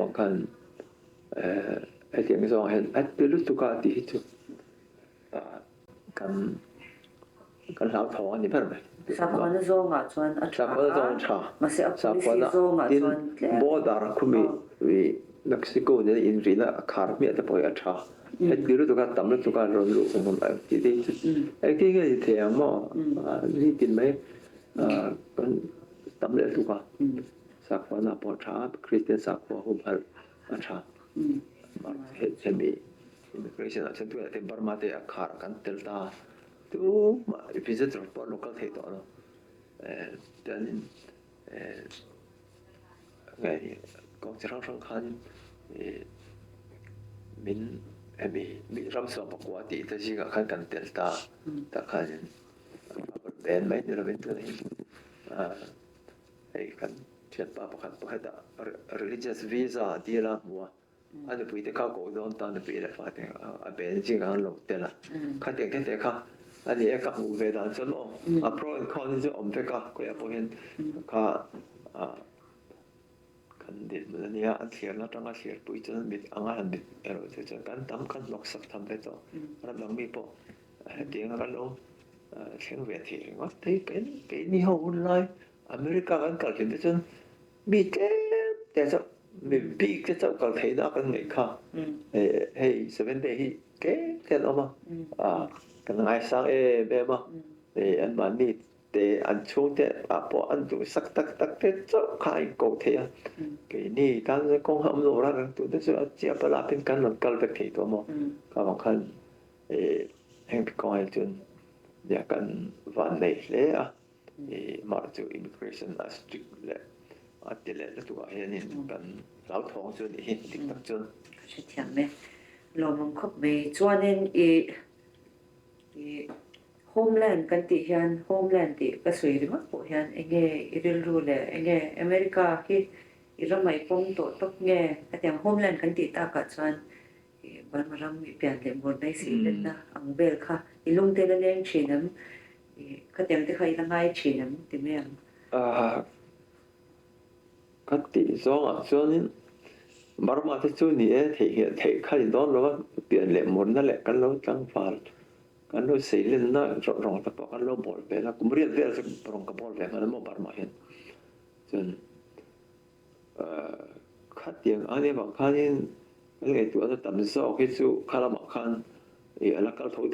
บางครั้งไอ้ที่มีสองเห็นไอ้เป็นรู้ตัวที่ที่กันเราท้องนี่เพิ่มไหมสักวันจะส่งอ่ะชวนสักวันจะส่งชามาเสียสักวันส่งอ่ะชวนบอดาร์คุมีเม็กซิโกเนี่ยอินรีน่าคาร์มีแต่พอยชาไอ้ที่รู้ตัวกันตำรู้ตัวกันรู้มันแบบที่ไอ้ที่ก็ที่เทียมมั่วนี่กินไหมกันตำรู้ตัวกันสักวันน่ะพอชาคริสเตียนสักวันหุบอันชามาเห็นมีอิมิเกรชั่นอ่ะฉันตัวเต็มบาร์มาเตะคาร์กันเตลตาตัวมาพิเศษตรงปอลูกเทต่อเนาะตอนนี้ไงกองจะร้องคันมีรำสอบปกติแต่ที่ก็คันกันเตลตาแต่คันเป็นไหมเนี่ยเราเป็นตัวนี้ไอ้คันเชียนป้าประคันประคันแต่ religious visa ดีละมัวอันนี้พูดถึงข้าวโกดอนตอนนี้เป็นอะไรฟ้าเต็งเป็นจริงกันหลงเตละข้าเต็งเต็งข้าอันนี้ก็หูเวดานส่วนอ๋อเพราะข้อนี้จะอมเฟก้าก็อย่าพูดเห็นข้ากันเด็ดมันเนี่ยอันเทียนแล้วตั้งแต่เทียนปุยจนมิดอ่างอันมิดเราจะกันทำกันหลอกสักทำไปต่อรับรองมีปะเดี๋ยวกันลงเชียงเวียดที่ว่าที่เป็นนี่เขาอุ่นเลยอเมริกากันกัดกันจนมีแต่จะมีปีกจะกัดเทียนกันไงค่ะเฮ้ย7 day เก๋ออกมากันไงสังเบมาอันมันนี่แต่อันช่วงเด็พออันดูสักตักเด็ดจะขายกเทียก็นี่การจะคงทำโน้ตอะไรตัวเด็ดจะเจียบลาเป็นการหลังการเวทีตัวมั้งก็บางครั้งแห่งพิกรจนเดียกันวันเลยเลยมาจาก immigration สตริกเลยอันเดียวเลยตัวเฮียนี่กันเราท้องจนเห็นติดตักจนใช่ที่ไหมเรามันครบไปจวนนี้homeland กันติเฮียน homeland ติก็สวยดีมากพวกเฮียนเองอิริลรูเลยเองอเมริกาที่อิราไม่ปงโตตกเงี้ยแต่ยัง homeland กันติตากัดจวนบ้านมารำมีเปลี่ยนเลยหมดในสีเลยนะอังเบลค่ะอีลุงเตลเลี้ยงชีน้ำก็เต็มที่ใครตั้งไงชีน้ำติเมียงก็ติสองจวนนี้บารมาที่จวนนี้เที่ยใครโดนเราเปลี่ยนเลยหมดนั่นแหละกันเราตั้งฟ้ากันเราเสียเล่นน่ะรองตะปกันเราบอลไปแล้วกูไม่เรียนเรื่องรองกับบอลไปมันไม่บาร์มาเห็นจนขัดยังอันนี้บางครั้งนี่อะไรตัวนั้นต่ำซ้อคิดสู้ข้าราบางครั้งแล้วก็ทุ่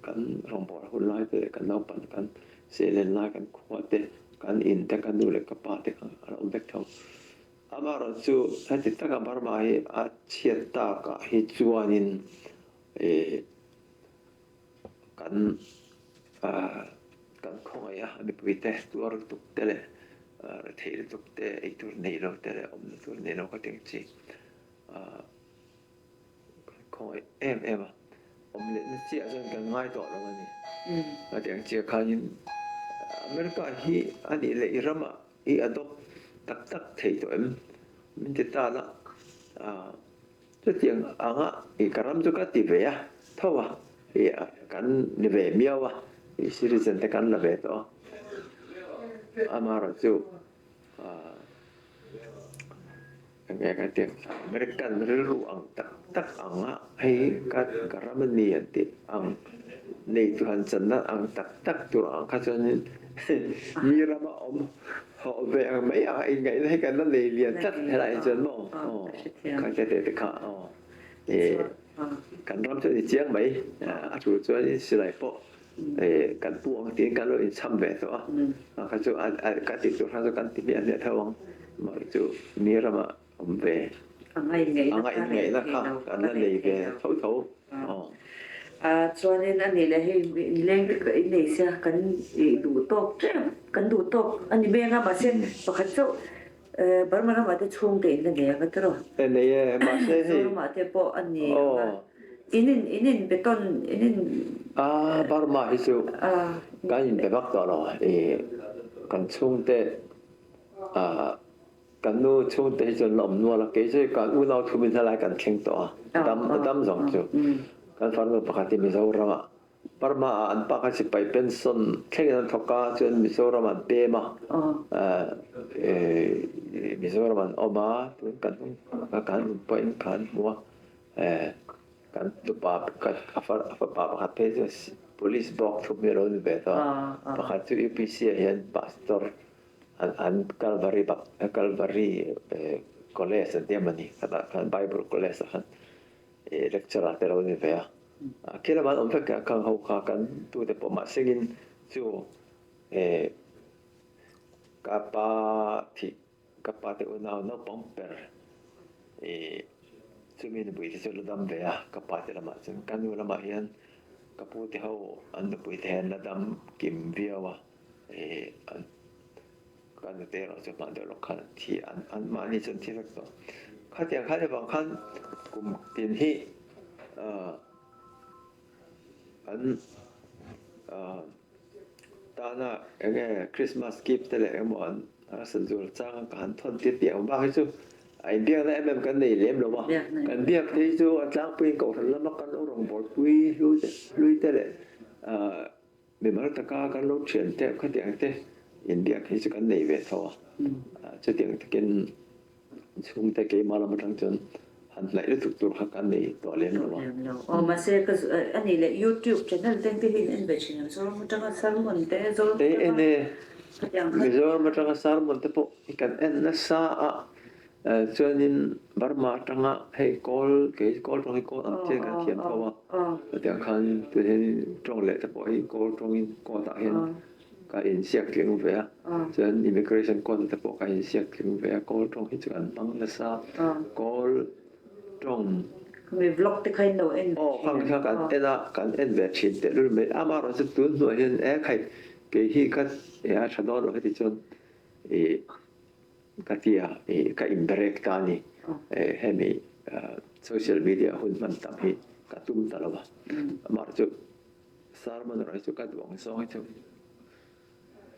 กันรองบอลคนไล่ไปกันเราปั่นกัน Selena kan kuate kan inte kan du leka paate kan on vekthau amaro chu hatitta ka barma hi achietta ka hi chuanin kan kan khonga mi puite tuar tuktele theil tukte ei tur nei lo tele om tur nei lo ka tengchi khoi em om le ni chia jon kan ngai to lo ni ka tengchi khanin Amerika hi ani le irama I adop tak thei to em min te ta la chu tiang anga I karam chu ka ti ve ya thawa kan ni ve miawa I citizen te kan la ve to amaro chu nge ka tiang American ru ang tak anga hei ka karam ni ati ang nei tu han chan na ang tak tu ang ka chon Mirama om họ về mấy ai ngày nay cái nó lì liền chắc lại chân mong cái cái cả thì cái năm cho thì chiang mấy chủ cho đi xử lại bộ để cái buông tiếng cái lối chăm về thôi cái chỗ cái tiệm chỗ hàng cái tiệm biển để thôi mà chỗ Mirama om về ngày là khác cái nó lì về thấu chuanin ani le hei leng cái nei sia kan du tok kan du tok ani benga ma sen pakhat chu barmana ma te chung te in le ga tro nei ma se hei ma te po ani inin beton inin barma hi chu kan in be bak to lo kan chung te kan nu chung te chu lom no la ke che kan u nau thu min thalai kan kheng to dam jong chu kan farno pakati Mizoram parma an pakasi pai pension khengan thoka chen Mizoram an pema Mizoram an oma kan point kan mo kan tu pa kan afar pa pe police box thu mi ro ni be ta pakati UPC yan pastor an Calvary college Diamani kan Bible college kan lecturer te lo ni ve kila man omfek kan ho ka kan tu te po ma singin chu kapa te una no pomper chu min bui te lo dam ve kapa te la ma chen kan u la ma hian kapu te ho an de bui te na dam kim viawa kan te ro chu ma de lo kan thi an ma ni chen thi rak to kha tiang kha le bang khan kum tin hi an ta na enge Christmas gift te le mon san jul chang kan thon ti tiang ba chu ai biang na em kan nei lem lo ba kan biak te chu atlang pui ko than la kan rong bor pui lui te le me mar ta ka kan lo chen te kha tiang te in biak hi chu kan nei ve tho chu tiang te ken chung te ke ma la ma tang chon han lại được tục tục kan nei to lem lo ma se ka ani le YouTube channel teng te hin in bechin so mo tanga salmon te zo te ene me zo ma tanga salmon te po ikan en na sa chuanin barma tanga hei kol tong hi kol chen kan thiam thawa tiang khan tu hen tong le te po hi kol tong in ko ta hen ka in siak tling ve chuan immigration kon te po ka in siak tling ve kol tong hi chuan bang na sa kol trong mi vlog te khain lo en khang kan en ve chin te lu me amaro se tu no hen khai ke hi ka chador lo ti chon katia ka imbrek tani hemi social media hun man tam hi ka tum talawa amar chu sarman rai chu ka dong so hi chu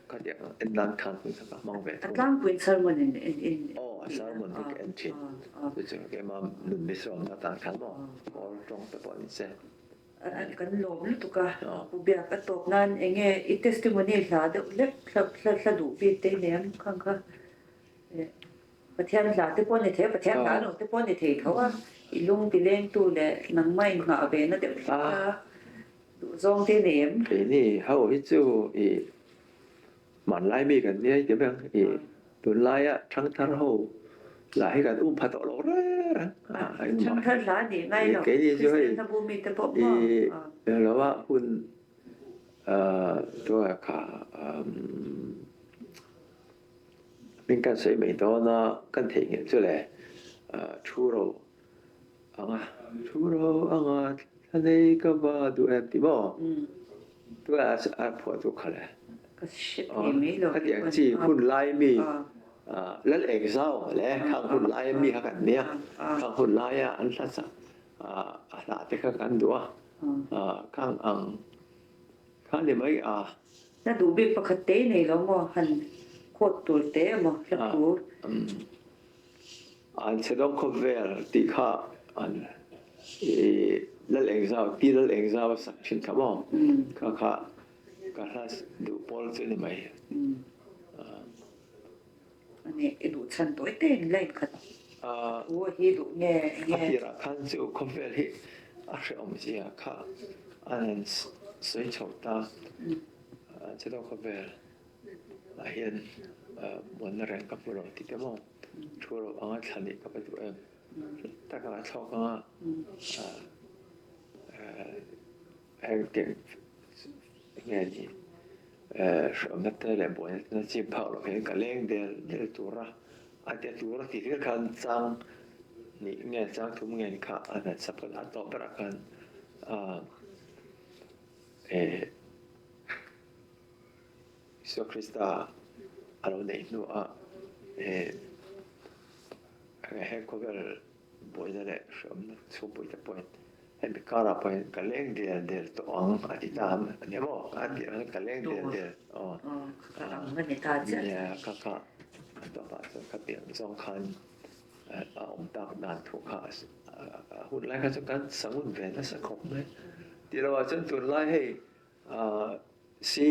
ka dia en nan khan kun sa mang ve atlang puin salmon in salmon dik en chin chu ke ma nun mi som na ta khan mo or tong te pon se kan lom lu tu ka ubia ka top nan enge I testimony la de lek la du bi te nem khang kha pathian la te pon ne the pathian la no te pon ne the thawa I lung ti leng tu le nang mai nga ve na de zong te nem ni hau hi chu man lai mi kan ni te bang tu lai thang thar ho lai kan pha to lo ra thang thar la ni ngai no ke ni chu na bu mi te po lo wa hun ตัวค่ะเป็นการใช้ไม่ต่อนะกันถึงจุเลยชูโรชูโรท่านนี้ก็ว่าดูแอบที่บ่ตัวพอตัวค่ะแหละ ก็ชิดนี่ไม่หรอก ถ้าอย่างที่คุณไล่มีแล้วเองเศร้าและข้างคุณไล่มีกันเนี่ยข้างคุณไล่อันสักอาสาที่กันดูข้างข้างนี่ไม่น่าดูบิปกติในเราหมอหันโคตรตัวเตะหมอสักตัวอันเสด็จเข้าเวลตีข้าอันแล้วเองเศร้าที่แล้วเองเศร้าสักชิ้นครับผมข้าก็ถ้าดูพอลจะได้ไหมอันนี้ดูฉันตัวเต้นเล่นกันโอ้ฮีดูแง่ที่รักขันจะเข้าเวลที่อาศัยอมเสียข้าอันนั้นสวยชอบตาจะต้องเข้าเวลเห็นวันแรงกับเราที่จะมองชัวร์ว่าฉันนี่กับตัวเองแต่ก็ชอบว่าเก่งไงนี่som dette er både den sier Paulo en kaleng del tora at det tora til kan sang ni ngen sang tum ngen ka an sapal ato barakan so Krista alo nei no he cover boy dele som so boy the point en cara point kaleng del to ang atitam ne mo at kaleng delมันนี่ตาจ้ะเนี่ยก็ต่อไปก็เปลี่ยน2คันตามนานถูกค่ะหุ่นไล่กันสักกันสังหุ่นแหวนและสักครบเลยที่เราจนตัวไล่ให้ซี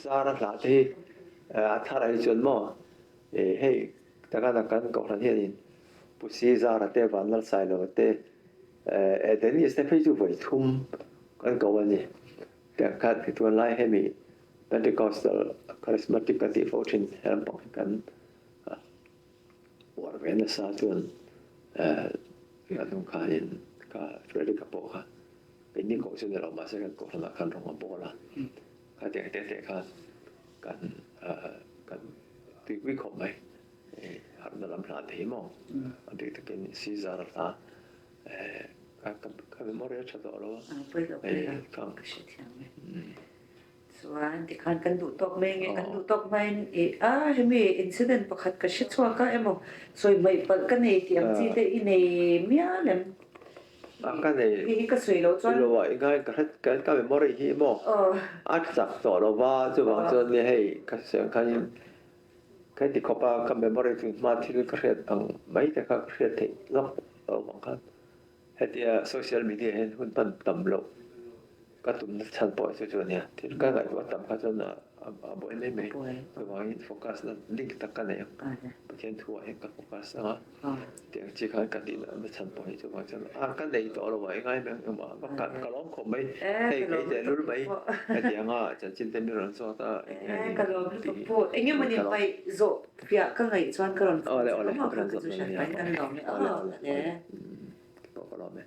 ซาระหลาที่ถ้าเราจนมั่วให้ตะกันก่อนที่นี่ผู้ซีซาระเตวันละสายเราเตเดี๋ยวนี้สเตปที่ไปทุ่มกันก่อนนี่แต่การที่ตัวไล่ให้มีPentecostal charismatic devotion helpok kan organisasyon atong kain ka Frederick Apoka ini ko sa nila masa kan ko na kan rong bola ka te kan vi kom mai har na lam plat himo at det kan Caesar ta ka memoria cha do lo kanส่วนที่คันกันดูตกเมงกันดูตกไม่เห็นมีอินซิเดนต์ประคัดกระชิดชัวก็เอ็มสวยไม่เปิดกันในที่อันที่ได้ในเมียเลยกันในก็สวยแล้วจ้ะเราว่าง่ายก็เป็นมอริฮิโมจักต่อเราว่าจะว่าจะเนี่ยให้ก็เสียงกันกันที่เขาปากันเป็นมอริถึงมาที่ก็เรียนไม่แต่ก็เรียนที่ล็อกบางครั้งให้ที่โซเชียลมีเดียเห็นหุ่นปั้นต่ำลงก็ตุ่มชั้นปล่อยส่วนเนี่ยที่ก็ไงว่าต่ำก็จนบ่อยไม่ก็ว่าโฟกัสนั้นลิงก์ตะกันเนี่ยประเทศทั่วเองก็โฟกัสเดี๋ยวจีกันกันดีแล้วชั้นปล่อยจะว่าจะกันในตัวเราไว้ง่ายไหมว่ากันก็ร้องขมไหมให้ใจรู้ไหมเดี๋ยวจะจินตนาการส่วนต่างก็ร้องพูดเงี้ยมันยังไปโจเปียก็ไงส่วนก็ร้องแล้วก็จะใช้กันร้องเนี่ยบอกก็ร้องไหม